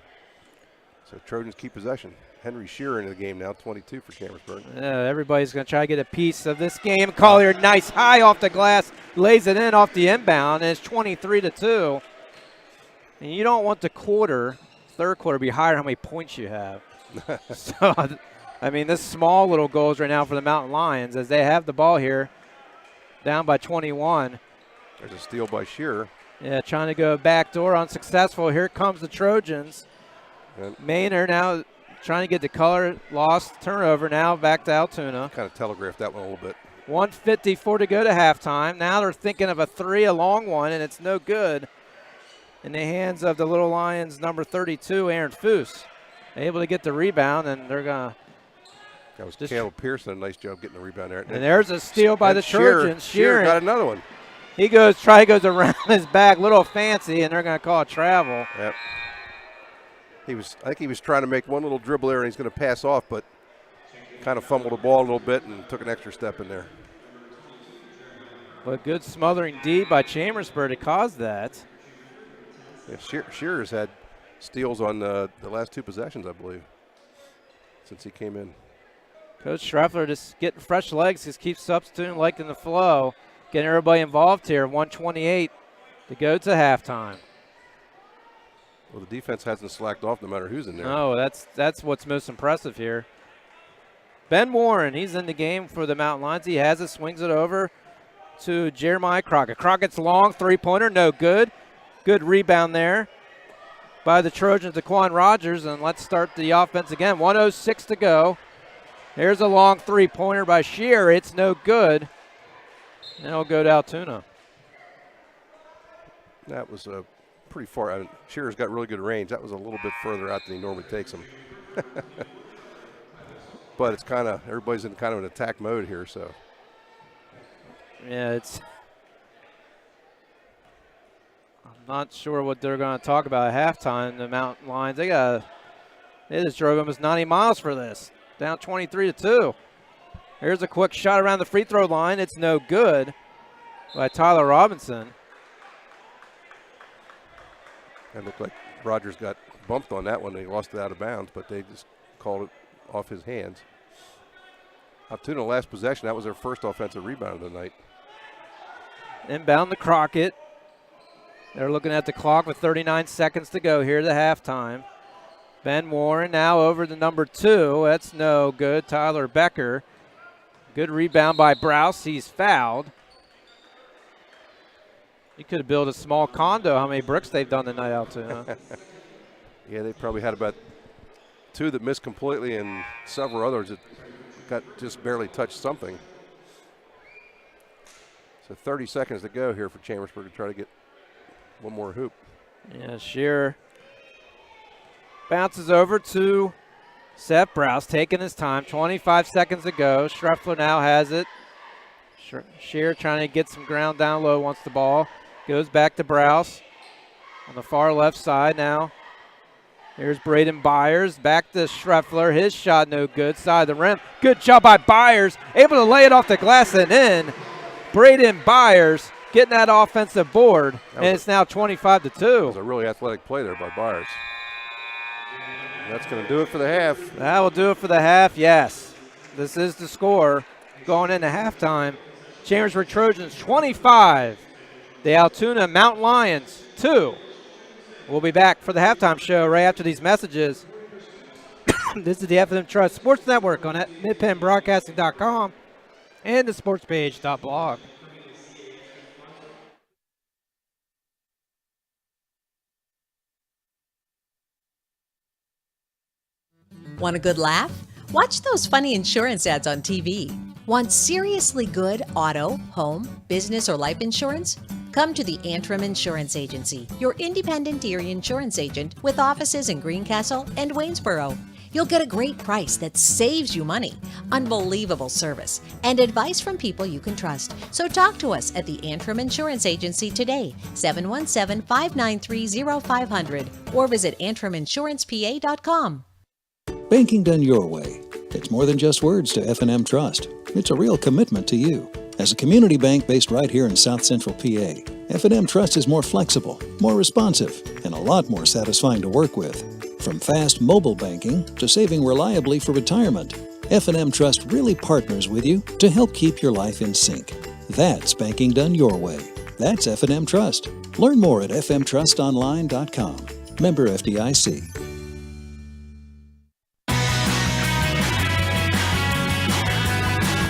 So Trojans keep possession. Henry Shearer into the game now, 22 for Chambersburg. Yeah, everybody's going to try to get a piece of this game. Collier, nice high off the glass, lays it in off the inbound, and it's 23-2. And you don't want the third quarter, be higher how many points you have. So, I mean, this small little goals right now for the Mountain Lions as they have the ball here, down by 21. There's a steal by Shearer. Yeah, trying to go backdoor, unsuccessful. Here comes the Trojans. And Maynard now trying to get the color, lost turnover now back to Altoona. Kind of telegraphed that one a little bit. 1:54 to go to halftime. Now they're thinking of a long one, and it's no good. In the hands of the Little Lions, number 32, Aaron Foose. Able to get the rebound, and they're going to. That was Caleb Pearson. Nice job getting the rebound there. And there's a steal by the Trojans. Shearer got another one. He goes around his back, little fancy, and they're going to call it travel. Yep. I think he was trying to make one little dribble there, and he's going to pass off, but kind of fumbled the ball a little bit and took an extra step in there. But good smothering D by Chambersburg to cause that. Yeah, Shearer's had steals on the last 2 possessions, I believe, since he came in. Coach Schreffler just getting fresh legs, just keeps substituting, liking the flow, getting everybody involved here. 1:28 to go to halftime. Well, the defense hasn't slacked off no matter who's in there. No, that's what's most impressive here. Ben Warren, he's in the game for the Mountain Lions. He has it, swings it over to Jeremiah Crockett. Crockett's long three-pointer, no good. Good rebound there by the Trojans, Daquan Rogers, and let's start the offense again. 1:06 to go. Here's a long three-pointer by Shear. It's no good. And it'll go to Altoona. That was pretty far. I mean, Shearer's got really good range. That was a little bit further out than he normally takes them. But it's kind of, everybody's in kind of an attack mode here, so. Yeah, I'm not sure what they're going to talk about at halftime. The Mountain Lions, they just drove almost 90 miles for this. Down 23-2. Here's a quick shot around the free throw line. It's no good by Tyler Robinson. It looked like Rogers got bumped on that one. He lost it out of bounds, but they just called it off his hands. Altoona last possession, that was their first offensive rebound of the night. Inbound to Crockett. They're looking at the clock with 39 seconds to go here to halftime. Ben Warren now over to number 2. That's no good. Tyler Becker. Good rebound by Browse. He's fouled. You could have built a small condo. How many bricks they've done tonight, Altoona? Yeah, they probably had about 2 that missed completely and several others that got just barely touched something. So 30 seconds to go here for Chambersburg to try to get one more hoop. Yeah, Shearer bounces over to Seth Browse, taking his time. 25 seconds to go. Schreffler now has it. Shearer trying to get some ground down low, wants the ball. Goes back to Browse on the far left side now. Here's Braden Byers. Back to Schreffler. His shot no good. Side of the rim. Good job by Byers. Able to lay it off the glass and in. Braden Byers getting that offensive board. And it's now 25-2. That was a really athletic play there by Byers. That's going to do it for the half. That will do it for the half, yes. This is the score going into halftime. Chambersburg Trojans 25. The Altoona Mountain Lions 2. We'll be back for the halftime show right after these messages. This is the F&M Trust Sports Network on midpenbroadcasting.com and the sportspage.blog. Want a good laugh? Watch those funny insurance ads on TV. Want seriously good auto, home, business, or life insurance? Come to the Antrim Insurance Agency, your independent Erie insurance agent with offices in Greencastle and Waynesboro. You'll get a great price that saves you money, unbelievable service, and advice from people you can trust. So talk to us at the Antrim Insurance Agency today, 717-593-0500, or visit antriminsurancepa.com. Banking done your way. It's more than just words to F&M Trust. It's a real commitment to you. As a community bank based right here in South Central PA, F&M Trust is more flexible, more responsive, and a lot more satisfying to work with. From fast mobile banking to saving reliably for retirement, F&M Trust really partners with you to help keep your life in sync. That's banking done your way. That's F&M Trust. Learn more at fmtrustonline.com. Member FDIC.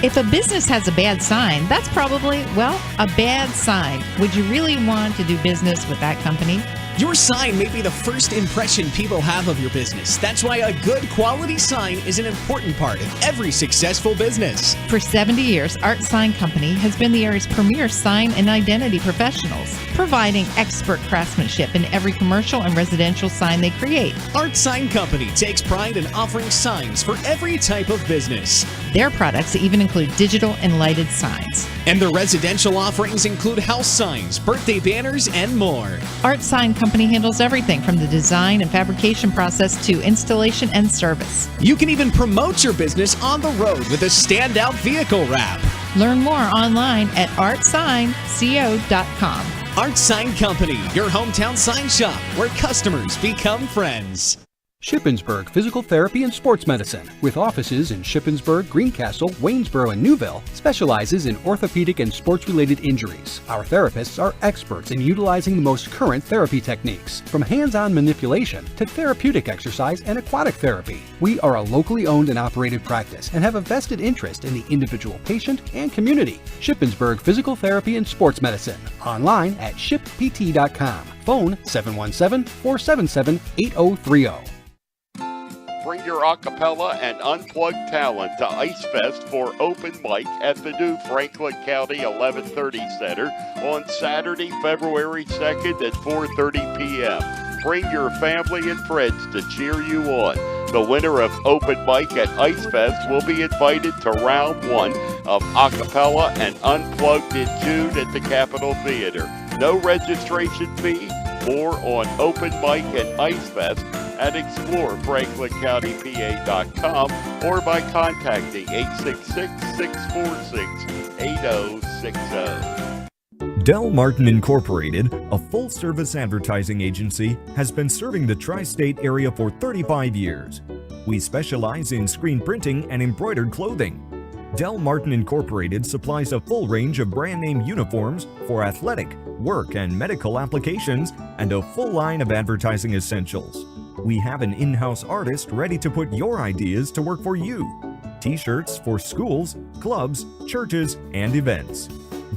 If a business has a bad sign, that's probably, well, a bad sign. Would you really want to do business with that company? Your sign may be the first impression people have of your business. That's why a good quality sign is an important part of every successful business. For 70 years, Art Sign Company has been the area's premier sign and identity professionals, providing expert craftsmanship in every commercial and residential sign they create. Art Sign Company takes pride in offering signs for every type of business. Their products even include digital and lighted signs. And their residential offerings include house signs, birthday banners, and more. Art Sign Company handles everything from the design and fabrication process to installation and service. You can even promote your business on the road with a standout vehicle wrap. Learn more online at artsignco.com. Art Sign Company, your hometown sign shop where customers become friends. Shippensburg Physical Therapy and Sports Medicine, with offices in Shippensburg, Greencastle, Waynesboro, and Newville, specializes in orthopedic and sports-related injuries. Our therapists are experts in utilizing the most current therapy techniques, from hands-on manipulation to therapeutic exercise and aquatic therapy. We are a locally owned and operated practice and have a vested interest in the individual patient and community. Shippensburg Physical Therapy and Sports Medicine, online at shippt.com. Phone 717-477-8030. Bring your acapella and unplugged talent to Ice Fest for open mic at the new Franklin County 1130 Center on Saturday, February 2nd at 4:30 p.m. Bring your family and friends to cheer you on. The winner of open mic at Ice Fest will be invited to round 1 of acapella and unplugged in June at the Capitol Theater. No registration fee. More on open mic at Ice Fest at explorefranklincountypa.com or by contacting 866-646-8060. Del Martin Incorporated, a full-service advertising agency, has been serving the tri-state area for 35 years. We specialize in screen printing and embroidered clothing. Del Martin Incorporated supplies a full range of brand name uniforms for athletic, work, and medical applications, and a full line of advertising essentials. We have an in-house artist ready to put your ideas to work for you. T-shirts for schools, clubs, churches, and events.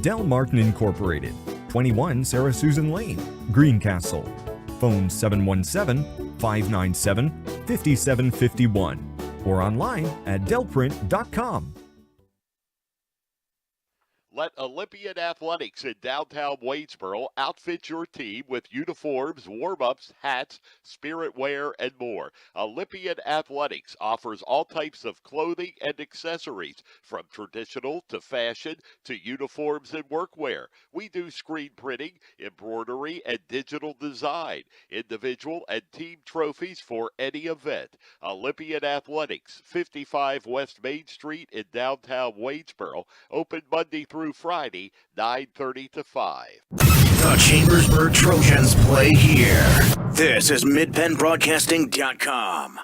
Del Martin Incorporated, 21 Sarah Susan Lane, Greencastle. Phone 717-597-5751 or online at delprint.com. Let Olympian Athletics in downtown Waynesboro outfit your team with uniforms, warm-ups, hats, spirit wear, and more. Olympian Athletics offers all types of clothing and accessories, from traditional to fashion to uniforms and workwear. We do screen printing, embroidery, and digital design, individual and team trophies for any event. Olympian Athletics, 55 West Main Street in downtown Waynesboro, open Monday through Friday, 9:30 to 5. The Chambersburg Trojans play here. This is MidPennBroadcasting.com.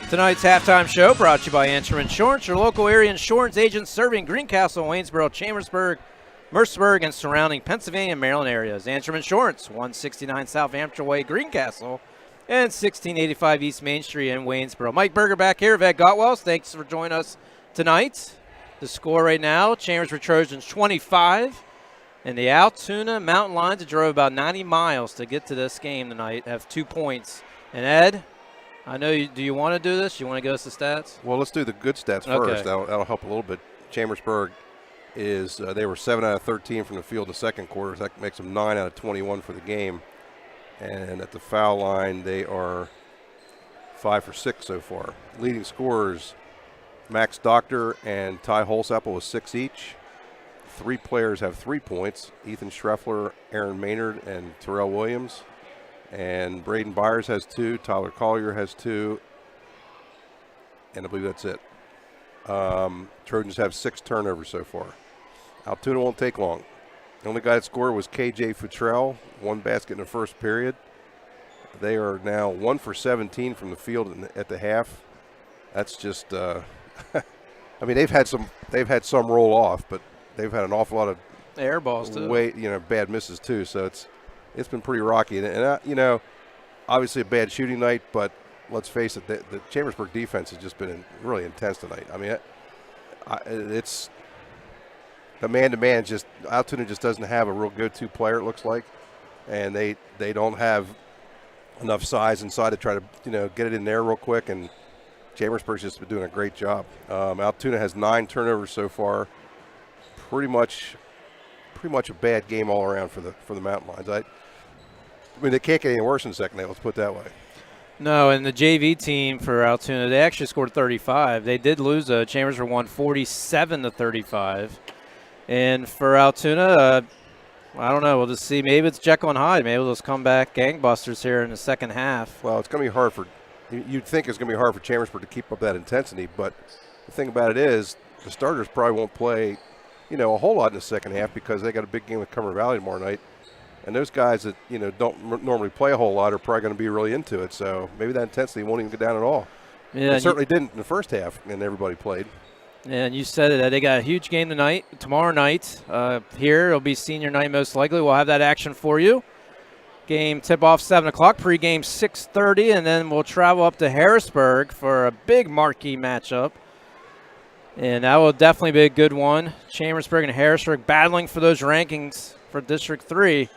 Tonight's halftime show brought to you by Answer Insurance, your local area insurance agent serving Greencastle, Waynesboro, Chambersburg, Mercersburg, and surrounding Pennsylvania and Maryland areas. Answer Insurance, 169 South Hampshire Way, Greencastle, and 1685 East Main Street in Waynesboro. Mike Berger back here, Vet Gottwals. Thanks for joining us tonight. The score right now, Chambersburg Trojans 25, and the Altoona Mountain Lions drove about 90 miles to get to this game tonight, have 2 points. And Ed, I know do you want to do this? You want to give us the stats? Well, let's do the good stats first. That'll help a little bit. Chambersburg is they were 7 out of 13 from the field in the second quarter. So that makes them 9 out of 21 for the game. And at the foul line, they are 5 for 6 so far. Leading scorers, Max Doctor and Ty Holsapple with 6 each. 3 players have 3 points, Ethan Schreffler, Aaron Maynard, and Terrell Williams. And Braden Byers has 2, Tyler Collier has 2, and I believe that's it. Trojans have 6 turnovers so far. Altoona won't take long. The only guy that scored was KJ Futrell, 1 basket in the first period. They are now 1 for 17 from the field at the half. That's just, I mean, they've had some roll off, but they've had an awful lot of air balls too. Bad misses too. So it's been pretty rocky, and obviously a bad shooting night, but let's face it, the Chambersburg defense has just been really intense tonight. I mean, it's the man-to-man. Altoona just doesn't have a real go-to player, it looks like, and they don't have enough size inside to try to get it in there real quick. And Chambersburg's just been doing a great job. Altoona has 9 turnovers so far. Pretty much a bad game all around for the Mountain Lions. I mean, they can't get any worse in the second half. Let's put it that way. No, and the JV team for Altoona, they actually scored 35. They did lose. Chambersburg won 47-35. And for Altoona, I don't know. We'll just see. Maybe it's Jekyll and Hyde. Maybe they'll just come back gangbusters here in the second half. Well, it's going to be hard for – you'd think it's going to be hard for Chambersburg to keep up that intensity. But the thing about it is the starters probably won't play, a whole lot in the second half because they got a big game with Cumberland Valley tomorrow night. And those guys that, don't normally play a whole lot are probably going to be really into it. So maybe that intensity won't even go down at all. Yeah, it certainly didn't in the first half, and everybody played. And you said it. They got a huge game tomorrow night. Here, it'll be senior night most likely. We'll have that action for you. Game tip-off 7 o'clock, pregame 6:30, and then we'll travel up to Harrisburg for a big marquee matchup. And that will definitely be a good one. Chambersburg and Harrisburg battling for those rankings for District 3.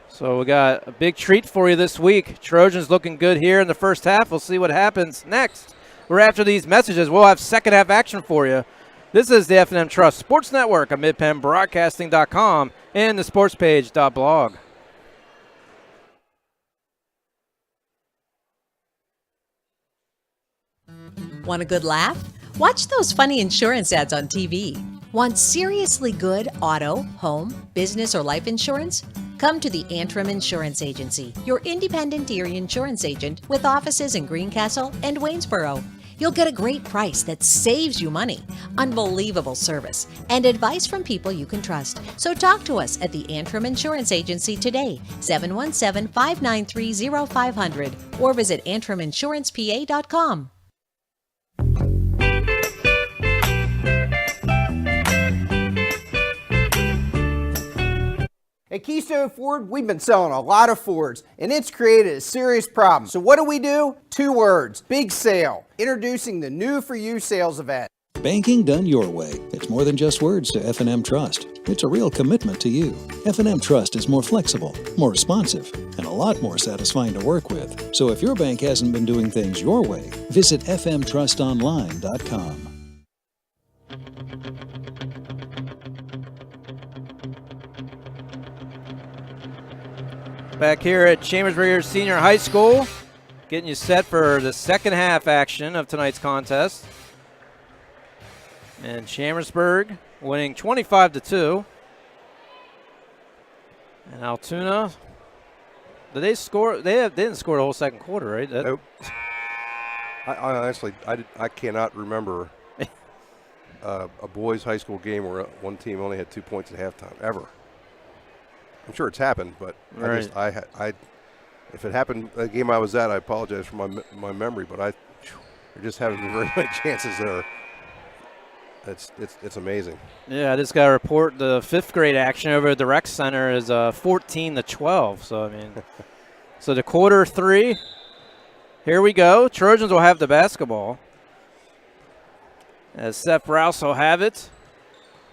So we got a big treat for you this week. Trojans looking good here in the first half. We'll see what happens next. We're after these messages. We'll have second half action for you. This is the F&M Trust Sports Network on MidPennBroadcasting.com and the sportspage.blog. Want a good laugh? Watch those funny insurance ads on TV. Want seriously good auto, home, business, or life insurance? Come to the Antrim Insurance Agency, your independent Erie insurance agent with offices in Greencastle and Waynesboro. You'll get a great price that saves you money, unbelievable service, and advice from people you can trust. So talk to us at the Antrim Insurance Agency today, 717-593-0500, or visit AntrimInsurancePA.com. At Keystone Ford, we've been selling a lot of Fords, and it's created a serious problem. So what do? 2 words, big sale. Introducing the New For You sales event. Banking done your way. It's more than just words to F&M Trust. It's a real commitment to you. F&M Trust is more flexible, more responsive, and a lot more satisfying to work with. So if your bank hasn't been doing things your way, visit fmtrustonline.com. Back here at Chambersburg Senior High School, getting you set for the second half action of tonight's contest. And Chambersburg winning 25-2. And Altoona, did they score? They didn't score the whole second quarter, right? Nope. I honestly, I cannot remember a boys' high school game where one team only had 2 points at halftime ever. I'm sure it's happened, but right. If it happened the game I was at, I apologize for my memory, but there just haven't been very many chances there. It's amazing. Yeah, I just got to report the 5th grade action over at the rec center is 14-12. So I mean, so the quarter 3. Here we go. Trojans will have the basketball. As Seth Rouse will have it.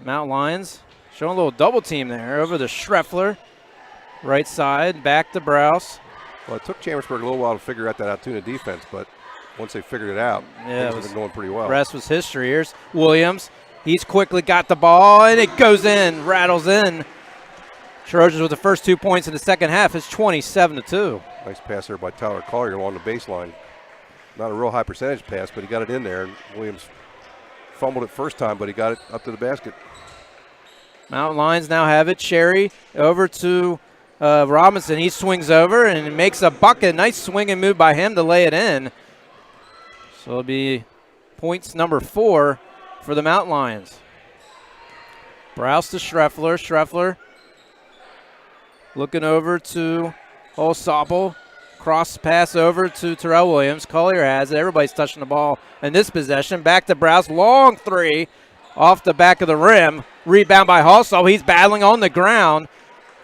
Mount Lions showing a little double team there over the Schreffler. Right side, back to Browse. Well, it took Chambersburg a little while to figure out that Altoona defense, but once they figured it out, things have been going pretty well. The rest was history. Here's Williams. He's quickly got the ball, and it goes in, rattles in. Trojans with the first 2 points in the second half. It's 27-2. Nice pass there by Tyler Collier along the baseline. Not a real high percentage pass, but he got it in there. And Williams fumbled it first time, but he got it up to the basket. Mountain Lions now have it. Sherry over to Robinson. He swings over and makes a bucket. Nice swing and move by him to lay it in. So it'll be points number 4 for the Mountain Lions. Browse to Schreffler. Schreffler looking over to Olsopple. Cross pass over to Terrell Williams. Collier has it. Everybody's touching the ball in this possession. Back to Browse. Long 3 off the back of the rim. Rebound by Halsall. He's battling on the ground.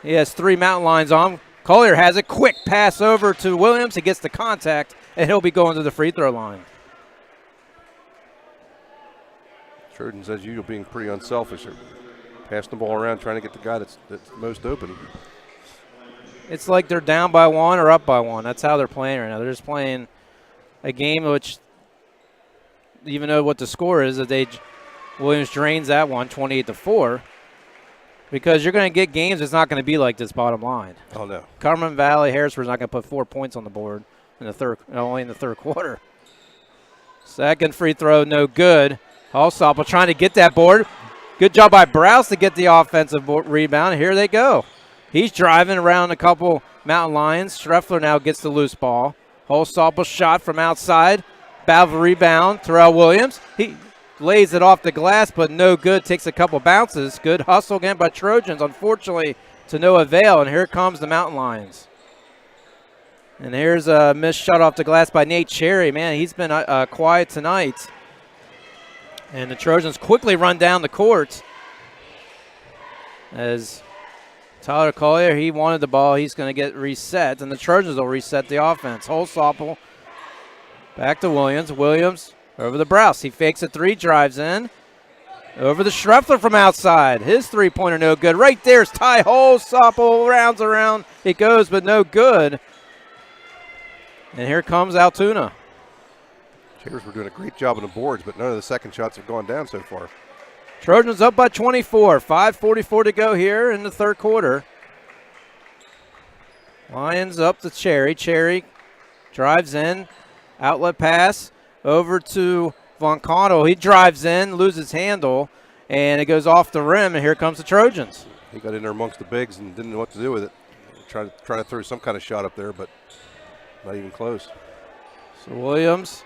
He has 3 Mountain Lions on. Collier has it. Quick pass over to Williams. He gets the contact, and he'll be going to the free throw line. Trojans, as usual, being pretty unselfish. They're passing the ball around, trying to get the guy that's most open. It's like they're down by 1 or up by 1. That's how they're playing right now. They're just playing a game which, even though what the score is, that Williams drains that one, 28-4. because you're going to get games that's not going to be like this, bottom line. Oh, no. Cumberland Valley, Harrisburg's not going to put 4 points on the board only in the third quarter. Second free throw, no good. Hallsoppel trying to get that board. Good job by Browse to get the offensive rebound. Here they go. He's driving around a couple Mountain Lions. Streffler now gets the loose ball. Hallsoppel shot from outside. Battle rebound. Terrell Williams. He lays it off the glass, but no good. Takes a couple bounces. Good hustle again by Trojans. Unfortunately, to no avail. And here comes the Mountain Lions. And here's a missed shot off the glass by Nate Cherry. Man, he's been quiet tonight. And the Trojans quickly run down the court as Tyler Collier, he wanted the ball. He's going to get reset, and the Trojans will reset the offense. Hallsoppel back to Williams. Williams over the Browse. He fakes a three, drives in. Over the Streffler from outside. His three-pointer no good. Right there's Ty Hallsoppel. Rounds around. It goes, but no good. And here comes Altoona. We're doing a great job on the boards, but none of the second shots have gone down so far. Trojans up by 24. 5:44 to go here in the third quarter. Lions up to Cherry. Cherry drives in. Outlet pass over to Von Connell. He drives in, loses handle, and it goes off the rim, and here comes the Trojans. He got in there amongst the bigs and didn't know what to do with it. Trying to throw some kind of shot up there, but not even close. So Williams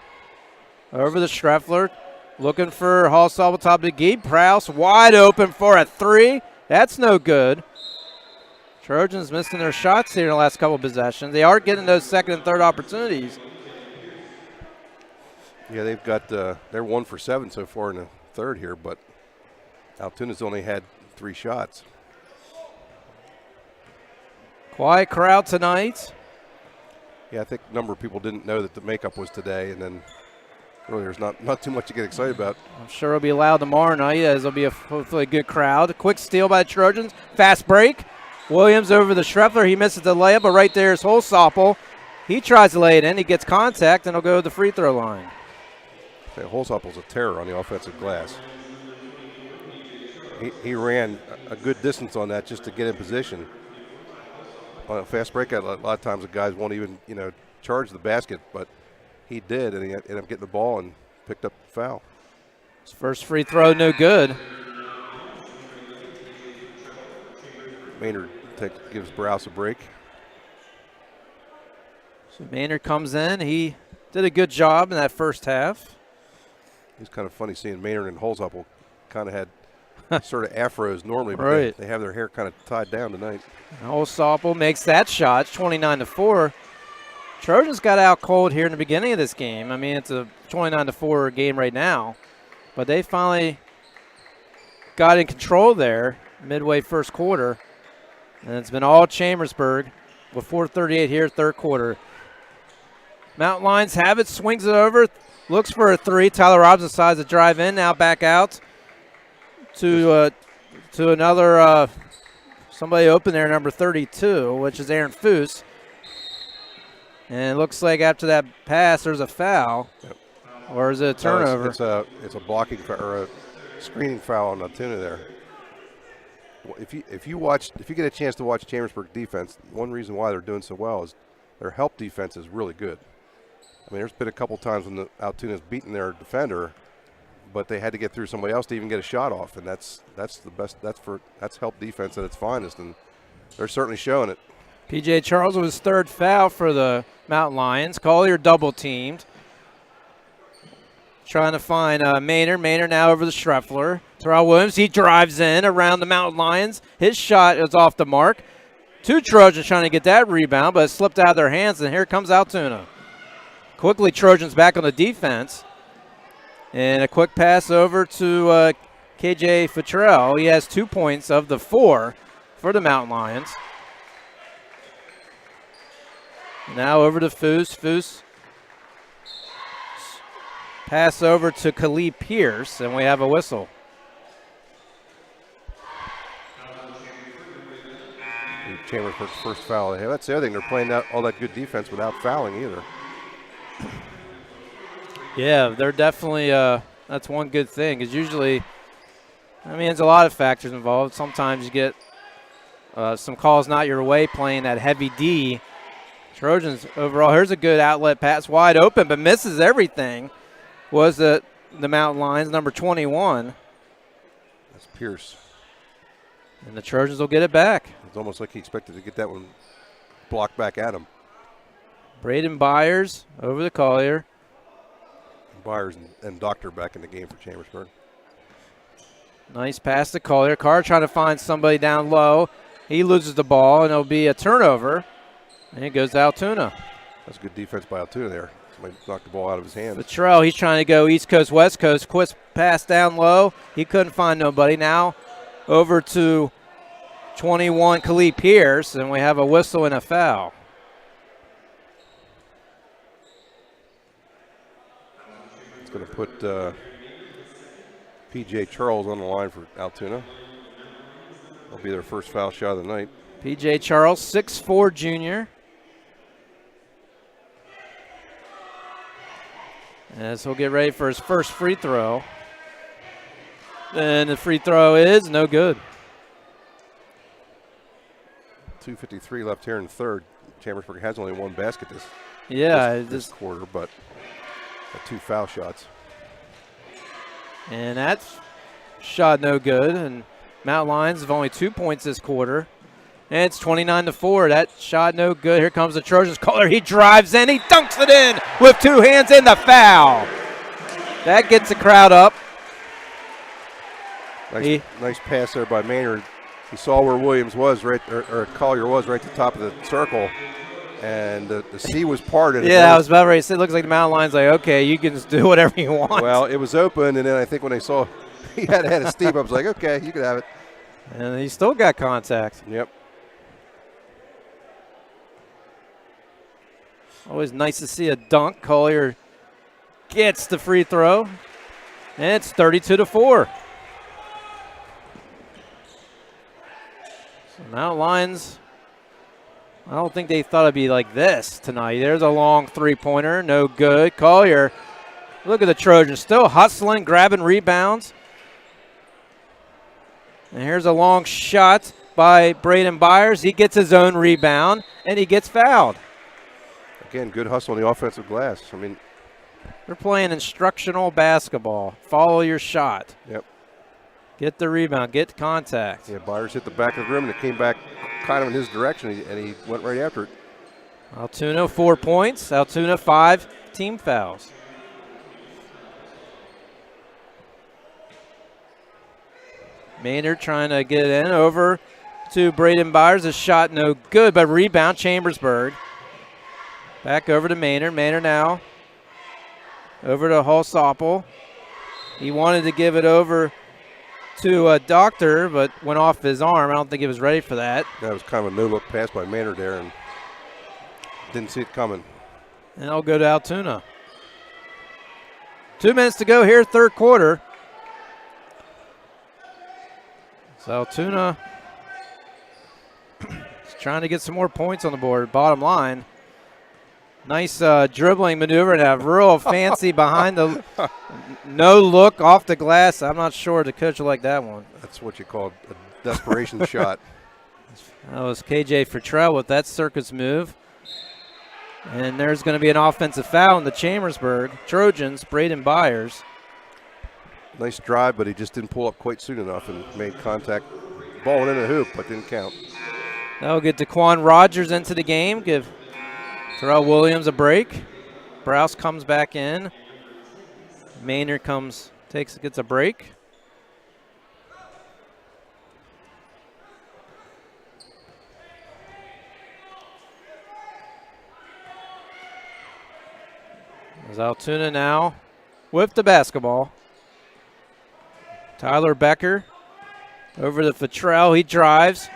over the Streffler, looking for Hallsoppel top of the key. Prowse wide open for a three. That's no good. Trojans missing their shots here in the last couple of possessions. They are getting those second and third opportunities. Yeah, they've got they're 1 for 7 so far in the third here, but Altoona's only had 3 shots. Quiet crowd tonight. Yeah, I think a number of people didn't know that the makeup was today, and then really there's not too much to get excited about. I'm sure it'll be loud tomorrow night, as it'll be hopefully a good crowd. Quick steal by the Trojans. Fast break. Williams over the Streffler. He misses the layup, but right there is Hallsoppel. He tries to lay it in. He gets contact, and he'll go to the free throw line. Hallsoppel's a terror on the offensive glass. He ran a good distance on that just to get in position. On a fast break, a lot of times the guys won't even charge the basket, but he did, and he ended up getting the ball and picked up the foul. His first free throw, no good. Maynard gives Browse a break. So Maynard comes in. He did a good job in that first half. It's kind of funny seeing Maynard and Hallsoppel kind of had sort of afros normally, but right. they have their hair kind of tied down tonight. Hallsoppel makes that shot. It's 29-4. Trojans got out cold here in the beginning of this game. I mean, it's a 29-4 game right now, but they finally got in control there midway first quarter, and it's been all Chambersburg with 4:38 here, third quarter. Mountain Lions have it, swings it over, looks for a three. Tyler Robinson decides to drive in, now back out to another somebody open there, number 32, which is Aaron Foose. And it looks like after that pass, there's a foul. Yep. Or is it a turnover? No, it's a blocking or a screening foul on Altoona there. If you get a chance to watch Chambersburg defense, one reason why they're doing so well is their help defense is really good. I mean, there's been a couple times when the Altoona's beaten their defender, but they had to get through somebody else to even get a shot off, and that's the best. That's help defense at its finest, and they're certainly showing it. P.J. Charles with his third foul for the Mountain Lions. Collier double teamed. Trying to find Maynard. Maynard now over the Streffler. Terrell Williams, he drives in around the Mountain Lions. His shot is off the mark. Two Trojans trying to get that rebound, but it slipped out of their hands, and here comes Altoona. Quickly, Trojans back on the defense. And a quick pass over to KJ Futrell. He has 2 points of the 4 for the Mountain Lions. Now over to Foose. Foose. Pass over to Khalid Pierce, and we have a whistle. Chambersburg's first foul. That's the other thing. They're playing all that good defense without fouling either. Yeah, they're definitely that's one good thing, because usually I mean, there's a lot of factors involved. Sometimes you get some calls not your way playing that heavy D. Trojans overall, here's a good outlet pass, wide open, but misses everything. Was the Mountain Lions, number 21. That's Pierce. And the Trojans will get it back. It's almost like he expected to get that one blocked back at him. Braden Byers over the Collier. Byers and Doctor back in the game for Chambersburg. Nice pass to Collier. Carr trying to find somebody down low. He loses the ball, and it'll be a turnover. And it goes to Altoona. That's good defense by Altoona there. Somebody knocked the ball out of his hands. Luttrell, he's trying to go East Coast, West Coast. Quick pass down low. He couldn't find nobody. Now over to 21, Khalid Pierce, and we have a whistle and a foul. It's going to put P.J. Charles on the line for Altoona. That'll be their first foul shot of the night. P.J. Charles, 6'4" junior. As he'll get ready for his first free throw. And the free throw is no good. 2:53 left here in third. Chambersburg has only one basket this quarter, but got 2 foul shots. And that's shot no good. And Mount Lions have only 2 points this quarter. And it's 29-4. That shot no good. Here comes the Trojans. Collier, he drives in. He dunks it in with 2 hands in the foul. That gets the crowd up. Nice pass there by Maynard. He saw where Williams was, right, or Collier was, right at the top of the circle. And the sea was parted. Yeah, I was about ready to say, it looks like the Mountain Lions like, okay, you can just do whatever you want. Well, it was open, and then I think when they saw he had a steep, I was like, okay, you can have it. And he still got contact. Yep. Always nice to see a dunk. Collier gets the free throw. And it's 32-4. So Mount Lions, I don't think they thought it'd be like this tonight. There's a long three-pointer, no good. Collier, look at the Trojans, still hustling, grabbing rebounds. And here's a long shot by Braden Byers. He gets his own rebound, and he gets fouled. Again, good hustle on the offensive glass. I mean, they're playing instructional basketball. Follow your shot. Yep. Get the rebound. Get contact. Yeah, Byers hit the back of the rim, and it came back kind of in his direction, and he went right after it. Altoona, 4 points. Altoona, 5 team fouls. Maynard trying to get in over to Braden Byers. A shot no good, but rebound Chambersburg. Back over to Maynard. Maynard now over to Hallsoppel. He wanted to give it over to Doctor, but went off his arm. I don't think he was ready for that. That was kind of a no-look pass by Maynard there, and didn't see it coming. And I'll go to Altoona. 2 minutes to go here, third quarter. So Altoona is trying to get some more points on the board. Bottom line. Nice dribbling maneuver and a real fancy behind the no look off the glass. I'm not sure the coach will like that one. That's what you call a desperation shot. That was KJ Fertrell with that circus move. And there's going to be an offensive foul in the Chambersburg Trojans, Braden Byers. Nice drive, but he just didn't pull up quite soon enough and made contact. Ball went in the hoop, but didn't count. That'll get Daquan Rogers into the game. Give Terrell Williams a break. Browse comes back in. Maynard gets a break. There's Altoona now with the basketball. Tyler Becker over to Fertrell. He drives.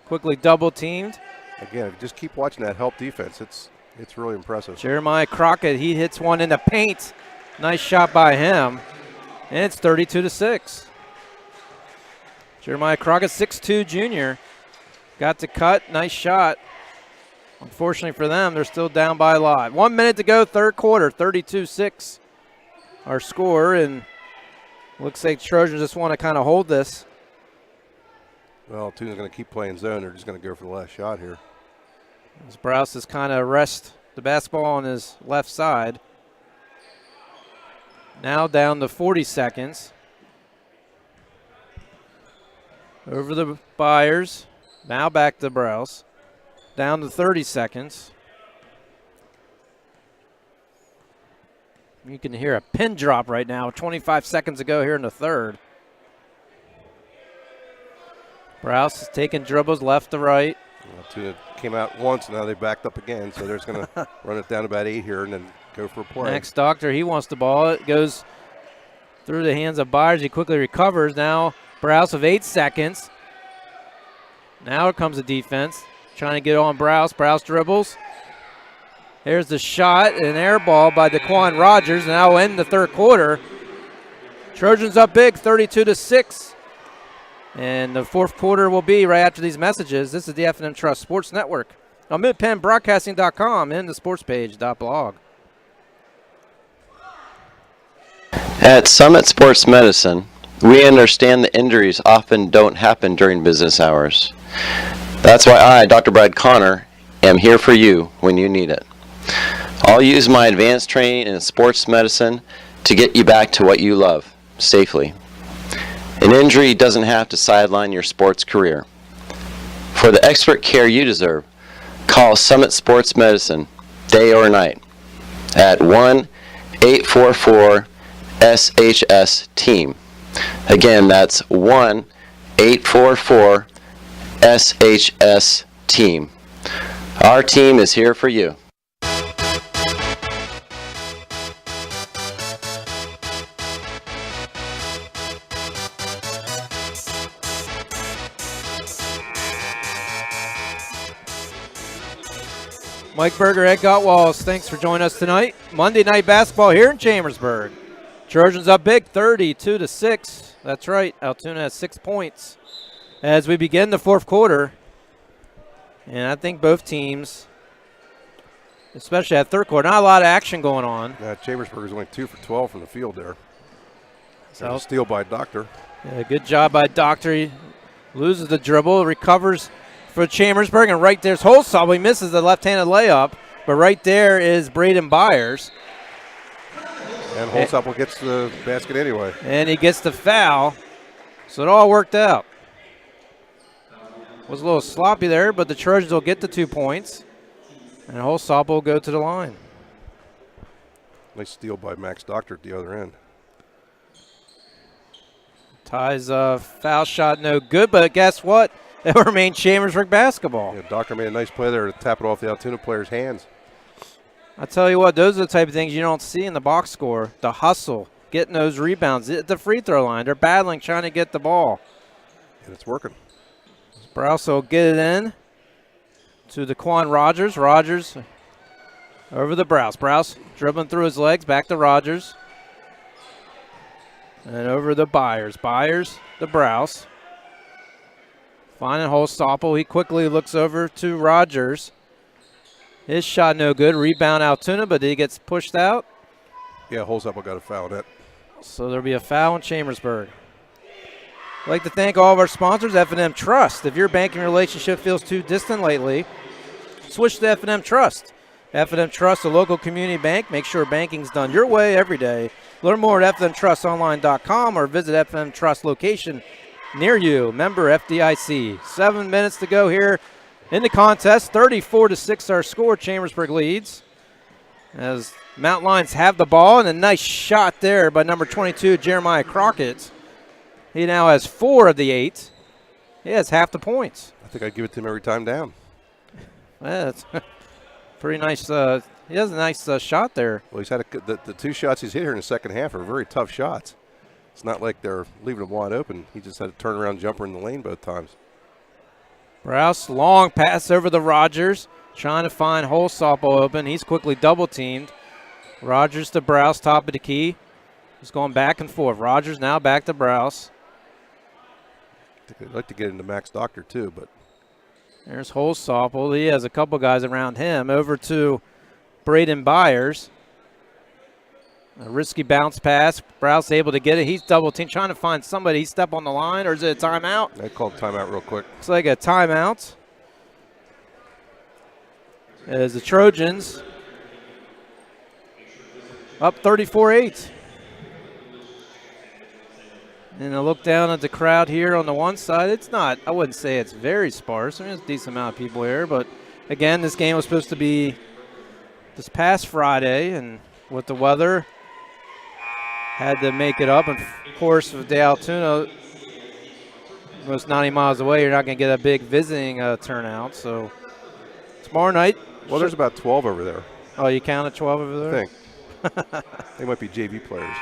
Quickly double teamed. Again, just keep watching that help defense. It's really impressive. Jeremiah Crockett, he hits one in the paint. Nice shot by him. And it's 32-6. Jeremiah Crockett, 6'2" junior. Got to cut. Nice shot. Unfortunately for them, they're still down by a lot. 1 minute to go, third quarter, 32-6. Our score, and Looks like Trojans just want to kind of hold this. Well, Altoona's going to keep playing zone. They're just going to go for the last shot here. As Browse has kind of rest the basketball on his left side. Now down to 40 seconds. Over the Byers. Now back to Browse. Down to 30 seconds. You can hear a pin drop right now, 25 seconds ago here in the third. Browse is taking dribbles left to right. Altoona came out once, now they backed up again, so they're just going to run it down about 8 here and then go for a play. Max Doctor, he wants the ball. It goes through the hands of Byers. He quickly recovers. Now Browse with 8 seconds. Now comes the defense, trying to get on Browse. Browse dribbles. Here's the shot, an air ball by Daquan Rogers. Now end the third quarter. Trojans up big, 32-6. And the fourth quarter will be right after these messages. This is the F&M Trust Sports Network on midpennbroadcasting.com and the sportspage.blog. At Summit Sports Medicine, we understand that injuries often don't happen during business hours. That's why I, Dr. Brad Connor, am here for you when you need it. I'll use my advanced training in sports medicine to get you back to what you love, safely. An injury doesn't have to sideline your sports career. For the expert care you deserve, call Summit Sports Medicine, day or night, at 1-844-SHS-TEAM. Again, that's 1-844-SHS-TEAM. Our team is here for you. Mike Berger, Ed Gottwals, thanks for joining us tonight. Monday night basketball here in Chambersburg. Trojans up big, 32-6. That's right, Altoona has 6 points as we begin the fourth quarter. And I think both teams, especially at third quarter, not a lot of action going on. Chambersburg is only 2 for 12 from the field there. So a steal by Doctor. Yeah, good job by Doctor. He loses the dribble, recovers for Chambersburg, and right there's Holsall. He misses the left-handed layup, but right there is Braden Byers. And Holsall gets the basket anyway. And he gets the foul, so it all worked out. Was a little sloppy there, but the Trojans will get the 2 points, and Holsall will go to the line. Nice steal by Max Doctor at the other end. Ty's foul shot no good, but guess what? It will remain Chambersburg basketball. Yeah, Doctor made a nice play there to tap it off the Altoona player's hands. I tell you what, those are the type of things you don't see in the box score. The hustle, getting those rebounds at the free throw line. They're battling, trying to get the ball. And it's working. Browse will get it in to Daquan Rogers. Rogers over the Browse. Browse dribbling through his legs, back to Rogers. And over the Byers. Byers, the Browse. Finding Holstopple. He quickly looks over to Rogers. His shot no good. Rebound Altoona, but he gets pushed out. Yeah, Holstopple got a foul net. So there'll be a foul in Chambersburg. I'd like to thank all of our sponsors, F&M Trust. If your banking relationship feels too distant lately, switch to F&M Trust. F&M Trust, a local community bank. Make sure banking's done your way every day. Learn more at fnmtrustonline.com or visit F&M Trust location near you. Member FDIC. 7 minutes to go here in the contest. 34-6 our score. Chambersburg leads as Mount Lions have the ball, and a nice shot there by number 22, Jeremiah Crockett. He now has 4 of the 8. He has half the points. I think I'd give it to him every time down. That's pretty nice. He has a nice shot there. Well, he's had the 2 shots he's hit here in the second half are very tough shots. It's not like they're leaving him wide open. He just had a turnaround jumper in the lane both times. Browse, long pass over the Rogers, trying to find Holsopple open. He's quickly double-teamed. Rogers to Browse, top of the key. He's going back and forth. Rogers now back to Browse. I think they'd like to get into Max Doctor too, but there's Holsopple. He has a couple guys around him. Over to Braden Byers. A risky bounce pass. Browse able to get it. He's double team, trying to find somebody. He step on the line, or is it a timeout? They called timeout real quick. Looks like a timeout. As the Trojans up 34-8. And a look down at the crowd here on the one side. It's not, I wouldn't say it's very sparse. I mean, there's a decent amount of people here. But, again, this game was supposed to be this past Friday. And with the weather, had to make it up. And, of course, with the Altoona, almost 90 miles away, you're not going to get a big visiting turnout. So, tomorrow night. Well, there's about 12 over there. Oh, you counted 12 over there? I think. They might be JV players.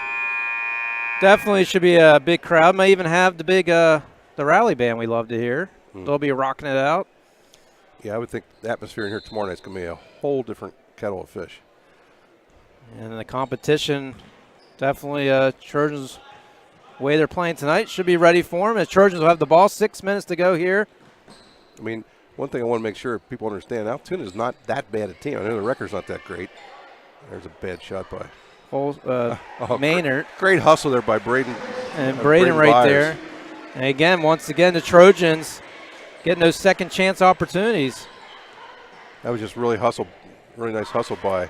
Definitely should be a big crowd. Might even have the big the rally band we love to hear. They'll be rocking it out. Yeah, I would think the atmosphere in here tomorrow night is going to be a whole different kettle of fish. And the competition, definitely Trojans, way they're playing tonight, should be ready for them. As Trojans will have the ball, 6 minutes to go here. I mean, one thing I want to make sure people understand, Altoona is not that bad a team. I know the record's not that great. There's a bad shot by Maynard. Great hustle there by Braden. And Braden right Byers. there. And again, once again, the Trojans getting those second chance opportunities. That was just really nice hustle by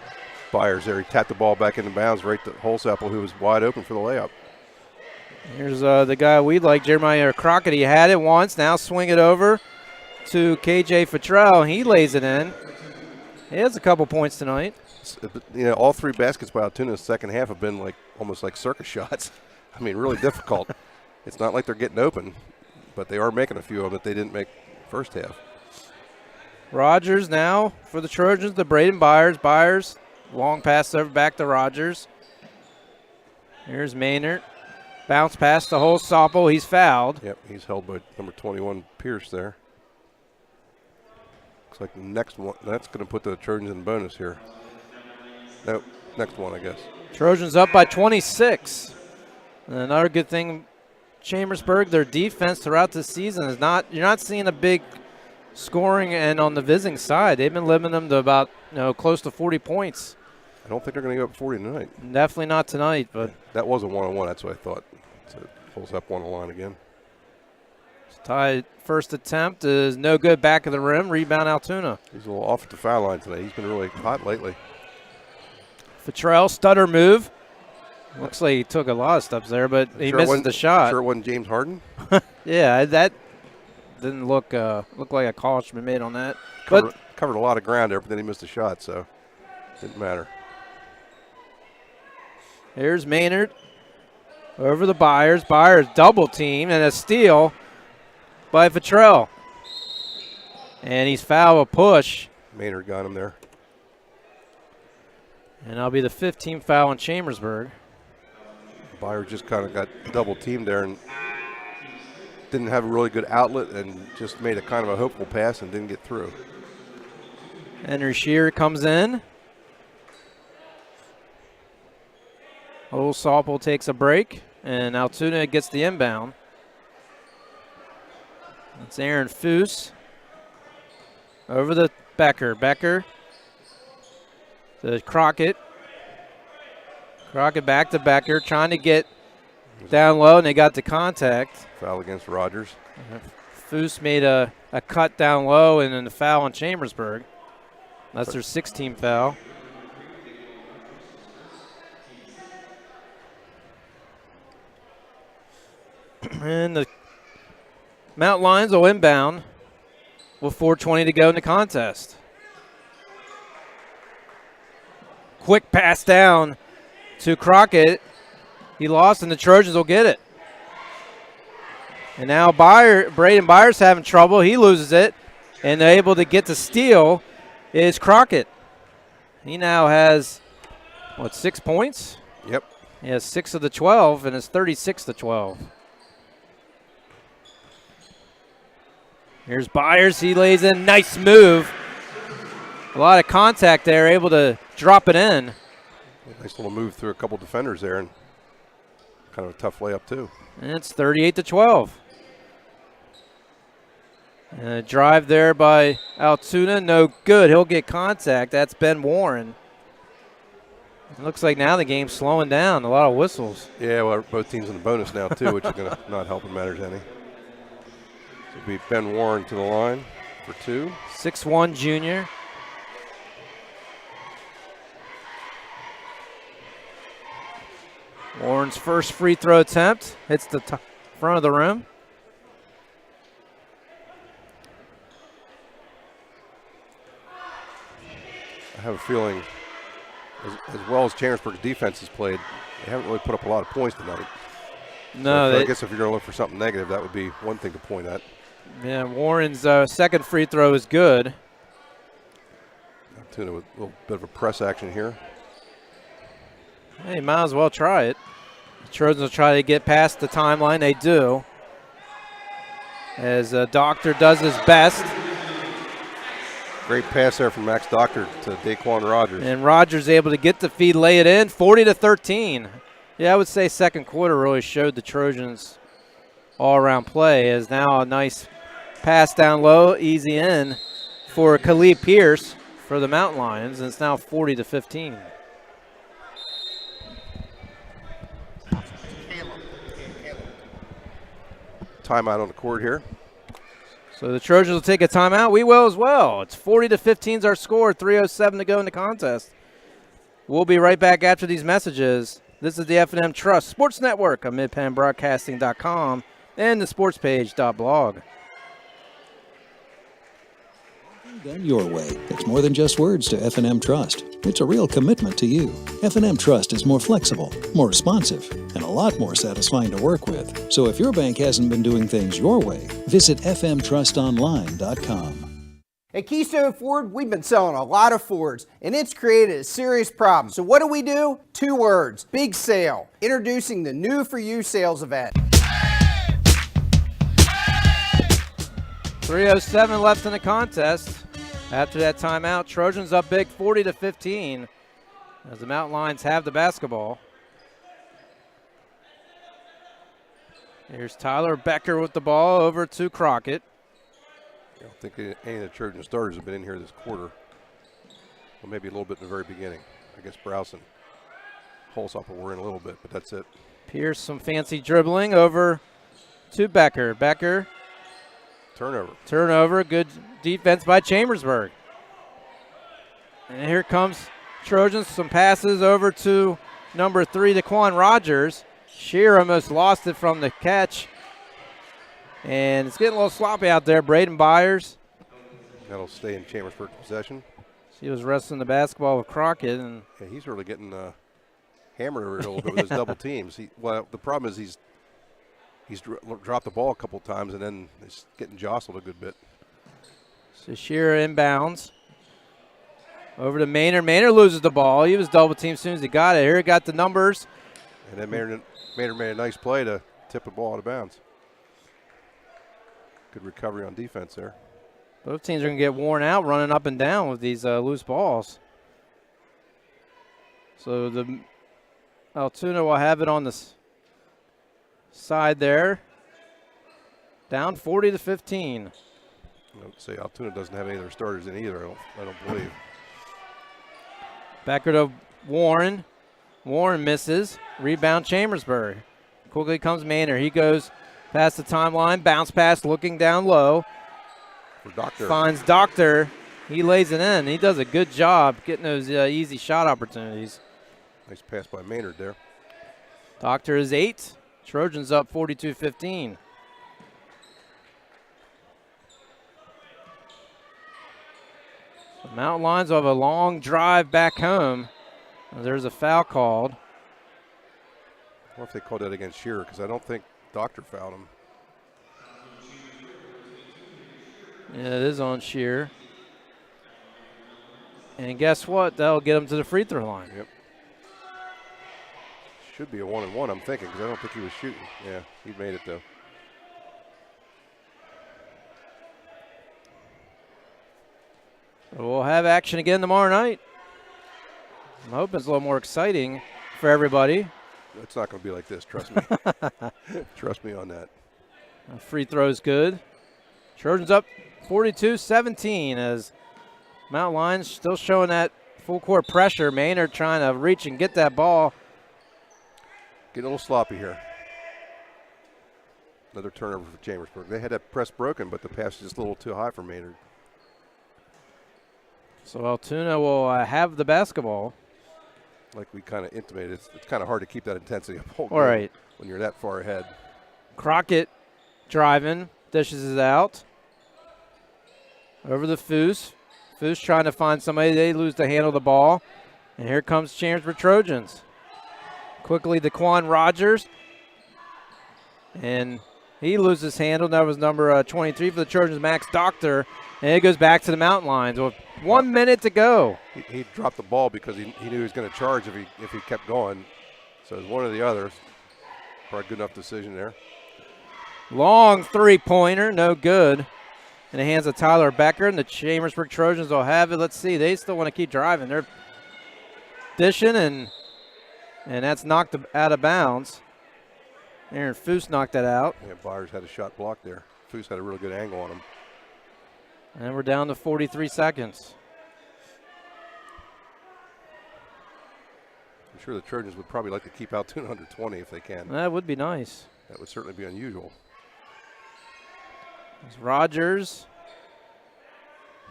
Byers there. He tapped the ball back into bounds right to Holsapple, who was wide open for the layup. Here's the guy we like, Jeremiah Crockett. He had it once. Now swing it over to KJ Fattrell. He lays it in. He has a couple points tonight. You know, all three baskets by Altoona in the second half have been like almost like circus shots. I mean, really difficult. It's not like they're getting open, but they are making a few of them that they didn't make first half. Rogers now for the Trojans, the Braden Byers. Byers, long pass over back to Rogers. Here's Maynard. Bounce pass to Holsapple. He's fouled. Yep, he's held by number 21, Pierce there. Looks like the next one, that's going to put the Trojans in bonus here. Nope, next one, I guess. Trojans up by 26. And another good thing, Chambersburg, their defense throughout the season is you're not seeing a big scoring, and on the visiting side, they've been limiting them to about, close to 40 points. I don't think they're going to go up 40 tonight. Definitely not tonight, but. That was a one-on-one, that's what I thought. So it pulls up one line again. Tied first attempt is no good, back of the rim, rebound Altoona. He's a little off at the foul line today. He's been really hot lately. Fattrell, stutter move. Looks like he took a lot of steps there, but he misses the shot. Sure it wasn't James Harden? Yeah, that didn't look like a call should be made on that. Covered a lot of ground there, but then he missed the shot, so it didn't matter. Here's Maynard over the Byers. Byers double team and a steal by Fattrell. And he's fouled a push. Maynard got him there. And that'll be the 15th foul on Chambersburg. Byers just kind of got double teamed there and didn't have a really good outlet and just made a kind of a hopeful pass and didn't get through. Henry Shear comes in. Holsapple takes a break, and Altoona gets the inbound. That's Aaron Foose over the Becker. Becker to Crockett. Crockett back to Becker, trying to get down low, and they got the contact. Foul against Rogers. Foose made a cut down low, and then the foul on Chambersburg. That's their 16th foul. And the Mount Lions will inbound with 4:20 to go in the contest. Quick pass down to Crockett. He lost, and the Trojans will get it. And now Braden Byers having trouble. He loses it, and they're able to get the steal is Crockett. He now has, 6 points? Yep. He has 6 of the 12, and it's 36-12. Here's Byers. He lays in. Nice move. A lot of contact there, able to drop it in. Nice little move through a couple defenders there, and kind of a tough layup too. And it's 38-12. And a drive there by Altoona, no good. He'll get contact. That's Ben Warren. It looks like now the game's slowing down. A lot of whistles. Yeah, well, both teams in the bonus now, too, which is going to not help matters any. So it'll be Ben Warren to the line for 2. 6'1" junior. Warren's first free throw attempt hits the front of the rim. I have a feeling, as well as Chambersburg's defense has played, they haven't really put up a lot of points tonight. No, so I guess if you're going to look for something negative, that would be one thing to point at. Yeah, Warren's second free throw is good. Altoona with a little bit of a press action here. Hey, might as well try it. The Trojans will try to get past the timeline. They do. As Doctor does his best. Great pass there from Max Doctor to Daquan Rogers. And Rogers able to get the feed, lay it in, 40-13. Yeah, I would say second quarter really showed the Trojans all-around play, as now a nice pass down low, easy in for Khalid Pierce for the Mountain Lions, and it's now 40-15. Timeout on the court here. So the Trojans will take a timeout. We will as well. It's 40-15 is our score. 3:07 to go in the contest. We'll be right back after these messages. This is the F&M Trust Sports Network on MidPennBroadcasting.com and the sportspage.blog. Done your way. It's more than just words to F&M Trust. It's a real commitment to you. F&M Trust is more flexible, more responsive, and a lot more satisfying to work with. So if your bank hasn't been doing things your way, visit fmtrustonline.com. At Keystone Ford, we've been selling a lot of Fords, and it's created a serious problem. So what do? 2 words, big sale. Introducing the New For You sales event. 3:07 left in the contest. After that timeout, Trojans up big 40-15 as the Mountain Lions have the basketball. Here's Tyler Becker with the ball over to Crockett. I don't think any of the Trojan starters have been in here this quarter. Well, maybe a little bit in the very beginning. I guess Browson, Holzhopper were in a little bit, but that's it. Pierce some fancy dribbling over to Becker. Becker. Turnover. Good defense by Chambersburg. And here comes Trojans. Some passes over to number 3, Daquan Rogers. Shear almost lost it from the catch. And it's getting a little sloppy out there. Braden Byers. That'll stay in Chambersburg's possession. He was wrestling the basketball with Crockett. And yeah, he's really getting hammered over a little bit with his double teams. Well, the problem is he's dropped the ball a couple times and then it's getting jostled a good bit. So Shearer inbounds. Over to Maynard. Maynard loses the ball. He was double teamed as soon as he got it. Here he got the numbers. And then Maynard made a nice play to tip the ball out of bounds. Good recovery on defense there. Both teams are going to get worn out running up and down with these loose balls. So the Altoona will have it on the side there. Down 40-15. I would say Altoona doesn't have any of their starters in either, I don't believe. Backer to Warren. Warren misses. Rebound Chambersburg. Quickly comes Maynard. He goes past the timeline. Bounce pass looking down low. For Doctor. Finds Doctor. He lays it in. He does a good job getting those easy shot opportunities. Nice pass by Maynard there. Doctor is 8. Trojans up 42-15. The Mountain Lions will have a long drive back home. There's a foul called. I wonder if they called that against Shearer because I don't think Doctor fouled him. Yeah, it is on Shearer. And guess what? That'll get him to the free throw line. Yep. Should be a 1-and-1, I'm thinking, because I don't think he was shooting. Yeah, he made it, though. We'll have action again tomorrow night. I'm hoping it's a little more exciting for everybody. It's not going to be like this, trust me. Trust me on that. Free throw's good. Trojans up 42-17 as Mountain Lions still showing that Full court pressure. Maynard trying to reach and get that ball. Getting a little sloppy here. Another turnover for Chambersburg. They had that press broken, but the pass is just a little too high for Maynard. So Altoona will have the basketball. Like we kind of intimated, it's kind of hard to keep that intensity up whole All game right. when you're that far ahead. Crockett driving, dishes it out. Over the Foose. Foose trying to find somebody. They lose the handle of the ball. And here comes Chambersburg Trojans. Quickly, Daquan Rogers. And he loses handle. That was number 23 for the Trojans, Max Doctor. And it goes back to the Mountain Lions with 1 minute to go. He dropped the ball because he knew he was going to charge if he kept going. So it's one or the other. Probably a good enough decision there. Long three-pointer, no good. In the hands of Tyler Becker, and the Chambersburg Trojans will have it. Let's see, they still want to keep driving. They're dishing, and that's knocked out of bounds. Aaron Foose knocked that out. Yeah, Byers had a shot blocked there. Foose had a really good angle on him. And we're down to 43 seconds. I'm sure the Trojans would probably like to keep Altoona under 20 if they can. That would be nice. That would certainly be unusual. It's Rogers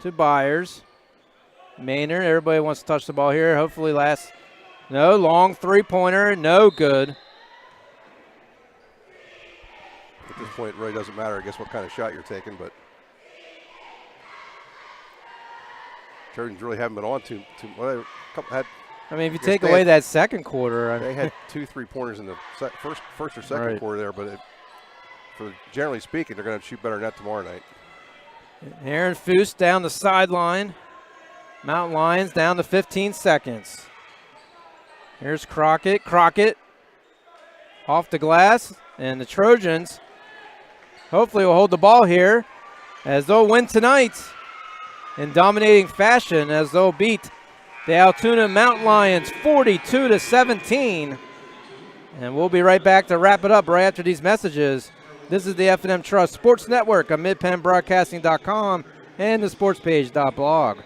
to Byers. Maynard, everybody wants to touch the ball here. Hopefully last. No, long three-pointer, no good. At this point, it really doesn't matter, I guess, what kind of shot you're taking, but Trojans really haven't been on too well, I mean, if you take away that second quarter. They had 2 3-pointers in the first or second quarter there, but generally speaking, they're going to shoot better than that tomorrow night. Aaron Foose down the sideline. Mountain Lions down to 15 seconds. Here's Crockett. Crockett off the glass, and the Trojans hopefully will hold the ball here as they'll win tonight in dominating fashion as they'll beat the Altoona Mountain Lions 42-17. And we'll be right back to wrap it up right after these messages. This is the F&M Trust Sports Network on midpenbroadcasting.com and the sportspage.blog.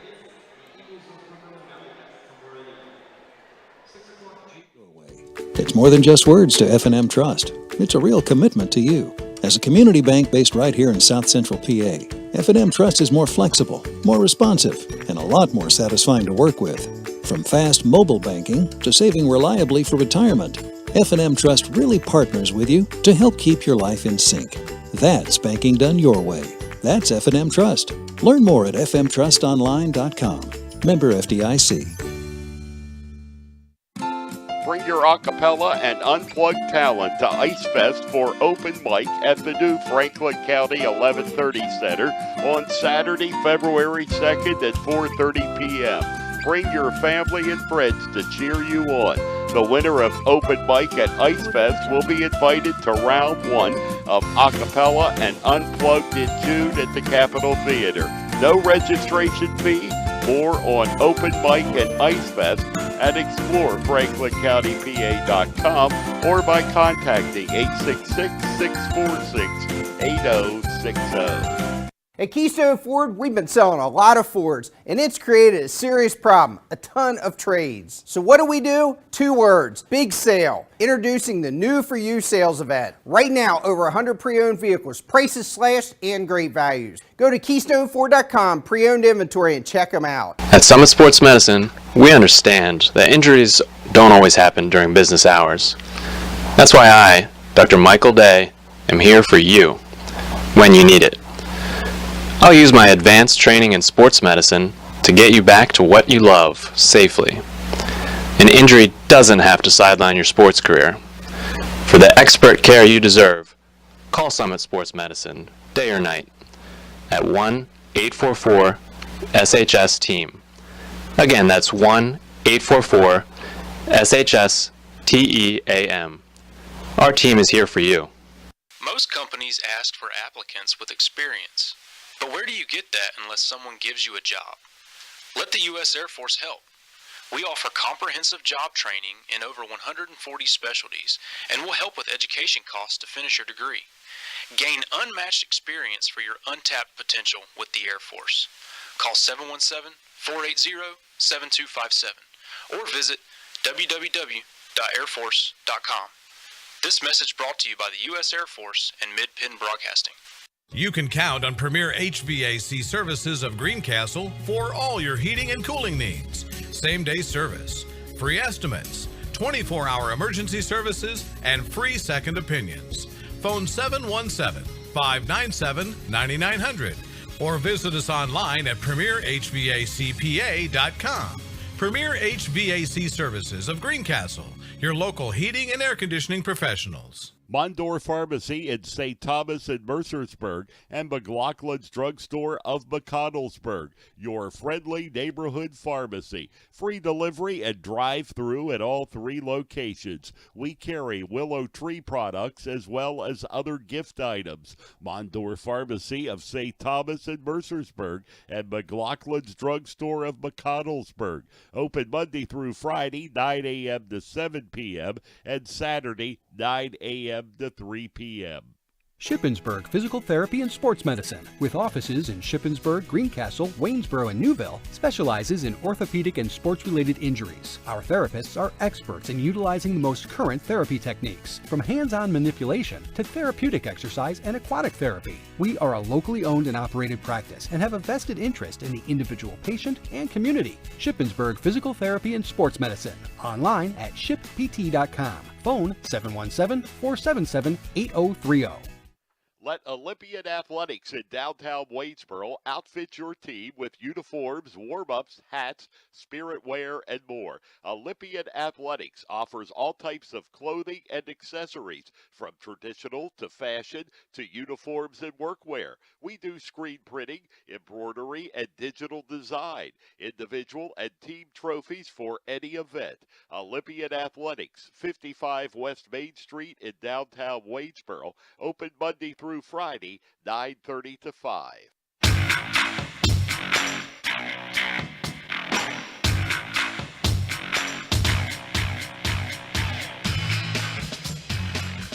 It's more than just words to F&M Trust. It's a real commitment to you. As a community bank based right here in South Central PA, F&M Trust is more flexible, more responsive, and a lot more satisfying to work with. From fast mobile banking to saving reliably for retirement, F&M Trust really partners with you to help keep your life in sync. That's banking done your way. That's F&M Trust. Learn more at fmtrustonline.com. Member FDIC. Bring your acapella and unplugged talent to Ice Fest for open mic at the new Franklin County 1130 Center on Saturday, February 2nd at 4:30 p.m. Bring your family and friends to cheer you on. The winner of open mic at Ice Fest will be invited to round 1 of acapella and unplugged in June at the Capitol Theater. No registration fee. More on open mic and Ice Fest at explorefranklincountypa.com or by contacting 866-646-8060. At Keystone Ford, we've been selling a lot of Fords, and it's created a serious problem, a ton of trades. So what do? 2 words, big sale. Introducing the New For You sales event. Right now, over 100 pre-owned vehicles, prices slashed, and great values. Go to KeystoneFord.com, pre-owned inventory, and check them out. At Summit Sports Medicine, we understand that injuries don't always happen during business hours. That's why I, Dr. Michael Day, am here for you when you need it. I'll use my advanced training in sports medicine to get you back to what you love safely. An injury doesn't have to sideline your sports career. For the expert care you deserve, call Summit Sports Medicine, day or night, at 1-844-SHS-TEAM. Again, that's 1-844-SHS-TEAM. Our team is here for you. Most companies ask for applicants with experience. But where do you get that unless someone gives you a job? Let the U.S. Air Force help. We offer comprehensive job training in over 140 specialties, and we'll help with education costs to finish your degree. Gain unmatched experience for your untapped potential with the Air Force. Call 717-480-7257 or visit www.airforce.com. This message brought to you by the U.S. Air Force and Mid-Penn Broadcasting. You can count on Premier HVAC Services of Greencastle for all your heating and cooling needs. Same-day service, free estimates, 24-hour emergency services, and free second opinions. Phone 717-597-9900 or visit us online at premierhvacpa.com. Premier HVAC Services of Greencastle, your local heating and air conditioning professionals. Mondor Pharmacy in St. Thomas and Mercersburg, and McLaughlin's Drugstore of McConnellsburg, your friendly neighborhood pharmacy. Free delivery and drive-through at all 3 locations. We carry Willow Tree products as well as other gift items. Mondor Pharmacy of St. Thomas and Mercersburg, and McLaughlin's Drugstore of McConnellsburg. Open Monday through Friday, 9 a.m. to 7 p.m., and Saturday, 9 a.m. to 3 p.m. Shippensburg Physical Therapy and Sports Medicine, with offices in Shippensburg, Greencastle, Waynesboro, and Newville, specializes in orthopedic and sports-related injuries. Our therapists are experts in utilizing the most current therapy techniques, from hands-on manipulation to therapeutic exercise and aquatic therapy. We are a locally owned and operated practice and have a vested interest in the individual patient and community. Shippensburg Physical Therapy and Sports Medicine, online at shippt.com. Phone 717-477-8030. Let Olympian Athletics in downtown Waynesboro outfit your team with uniforms, warm-ups, hats, spirit wear, and more. Olympian Athletics offers all types of clothing and accessories, from traditional to fashion to uniforms and workwear. We do screen printing, embroidery, and digital design, individual and team trophies for any event. Olympian Athletics, 55 West Main Street in downtown Waynesboro, open Monday through Friday, 9:30 to 5.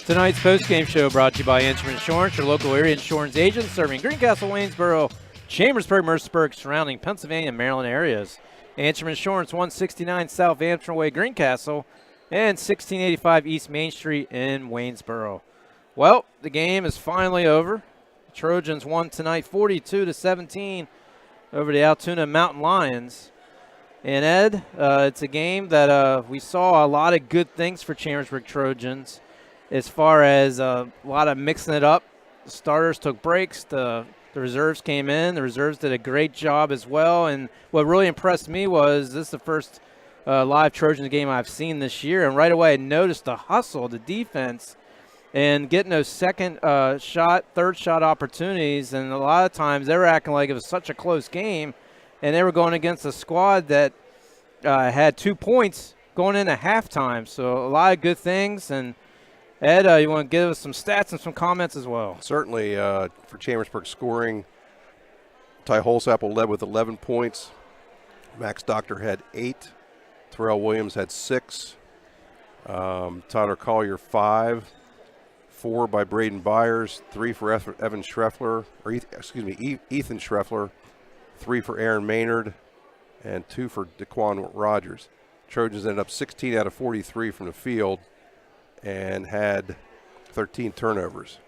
Tonight's postgame show brought to you by Answer Insurance, your local area insurance agent serving Greencastle, Waynesboro, Chambersburg, Mercersburg, surrounding Pennsylvania and Maryland areas. Answer Insurance, 169 South Amsterdam Way, Greencastle, and 1685 East Main Street in Waynesboro. Well, the game is finally over. The Trojans won tonight 42-17 over the Altoona Mountain Lions. And Ed, it's a game that we saw a lot of good things for Chambersburg Trojans as far as a lot of mixing it up. The starters took breaks. The reserves came in. The reserves did a great job as well. And what really impressed me was this is the first live Trojans game I've seen this year. And right away I noticed the hustle, the defense, and getting those second shot, third shot opportunities. And a lot of times they were acting like it was such a close game, and they were going against a squad that had 2 points going into halftime. So a lot of good things. And Ed, you want to give us some stats and some comments as well? Certainly. For Chambersburg scoring, Ty Holsapple led with 11 points. Max Doctor had 8. Terrell Williams had 6. Tyler Collier 5. 4 by Braden Byers, 3 for Ethan Schreffler, 3 for Aaron Maynard, and 2 for Daquan Rogers. Trojans ended up 16 out of 43 from the field and had 13 turnovers.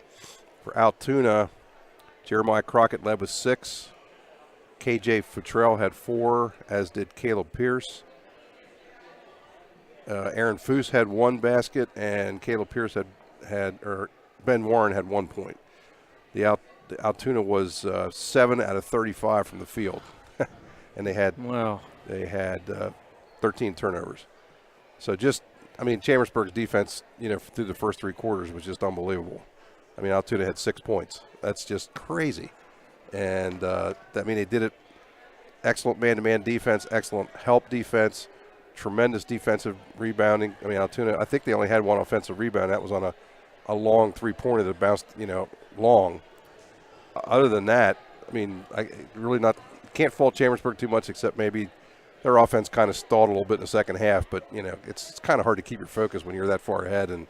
For Altoona, Jeremiah Crockett led with 6. KJ Futrell had 4, as did Caleb Pierce. Aaron Foose had 1 basket, and Caleb Pierce Ben Warren had 1 point. The Altoona was 7 out of 35 from the field, and they had 13 turnovers. So Chambersburg's defense, through the first 3 quarters was just unbelievable. Altoona had 6 points. That's just crazy, and they did it. Excellent man-to-man defense, excellent help defense, tremendous defensive rebounding. Altoona, I think they only had 1 offensive rebound. That was on a long 3-pointer that bounced, long. Other than that, can't fault Chambersburg too much, except maybe their offense kind of stalled a little bit in the second half. But it's kind of hard to keep your focus when you're that far ahead. And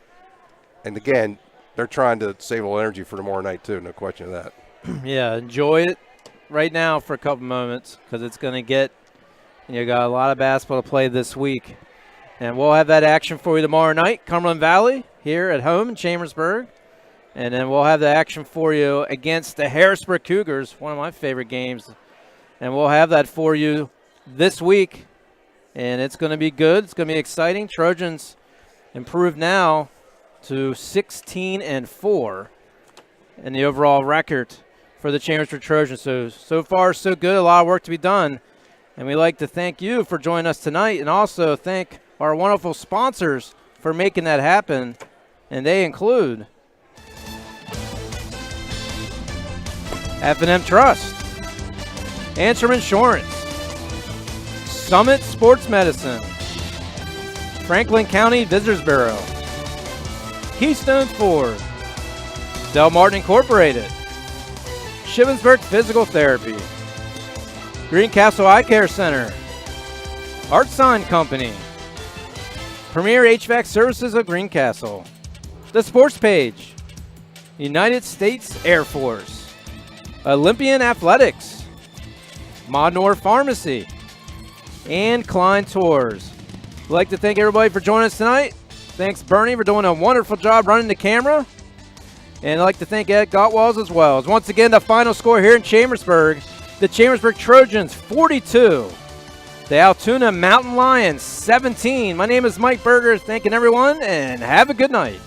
again, they're trying to save a little energy for tomorrow night too. No question of that. Yeah, enjoy it. right now for a couple moments because it's going to get, got a lot of basketball to play this week. And we'll have that action for you tomorrow night, Cumberland Valley here at home in Chambersburg. And then we'll have the action for you against the Harrisburg Cougars, one of my favorite games. And we'll have that for you this week. And it's going to be good. It's going to be exciting. Trojans improved now to 16-4 in the overall record for the Chambersburg Trojans. So far, so good. A lot of work to be done. And we'd like to thank you for joining us tonight and also thank our wonderful sponsors for making that happen. And they include F&M Trust, Antrim Insurance, Summit Sports Medicine, Franklin County Visitors Bureau, Keystone Ford, Del Martin Incorporated, Shippensburg Physical Therapy, Greencastle Eye Care Center, Art Sign Company, Premier HVAC Services of Greencastle, The Sports Page, United States Air Force, Olympian Athletics, Modnor Pharmacy, and Klein Tours. We'd like to thank everybody for joining us tonight. Thanks, Bernie, for doing a wonderful job running the camera. And I'd like to thank Ed Gottwalls as well. As once again, the final score here in Chambersburg, the Chambersburg Trojans 42, the Altoona Mountain Lions 17. My name is Mike Berger, thanking everyone, and have a good night.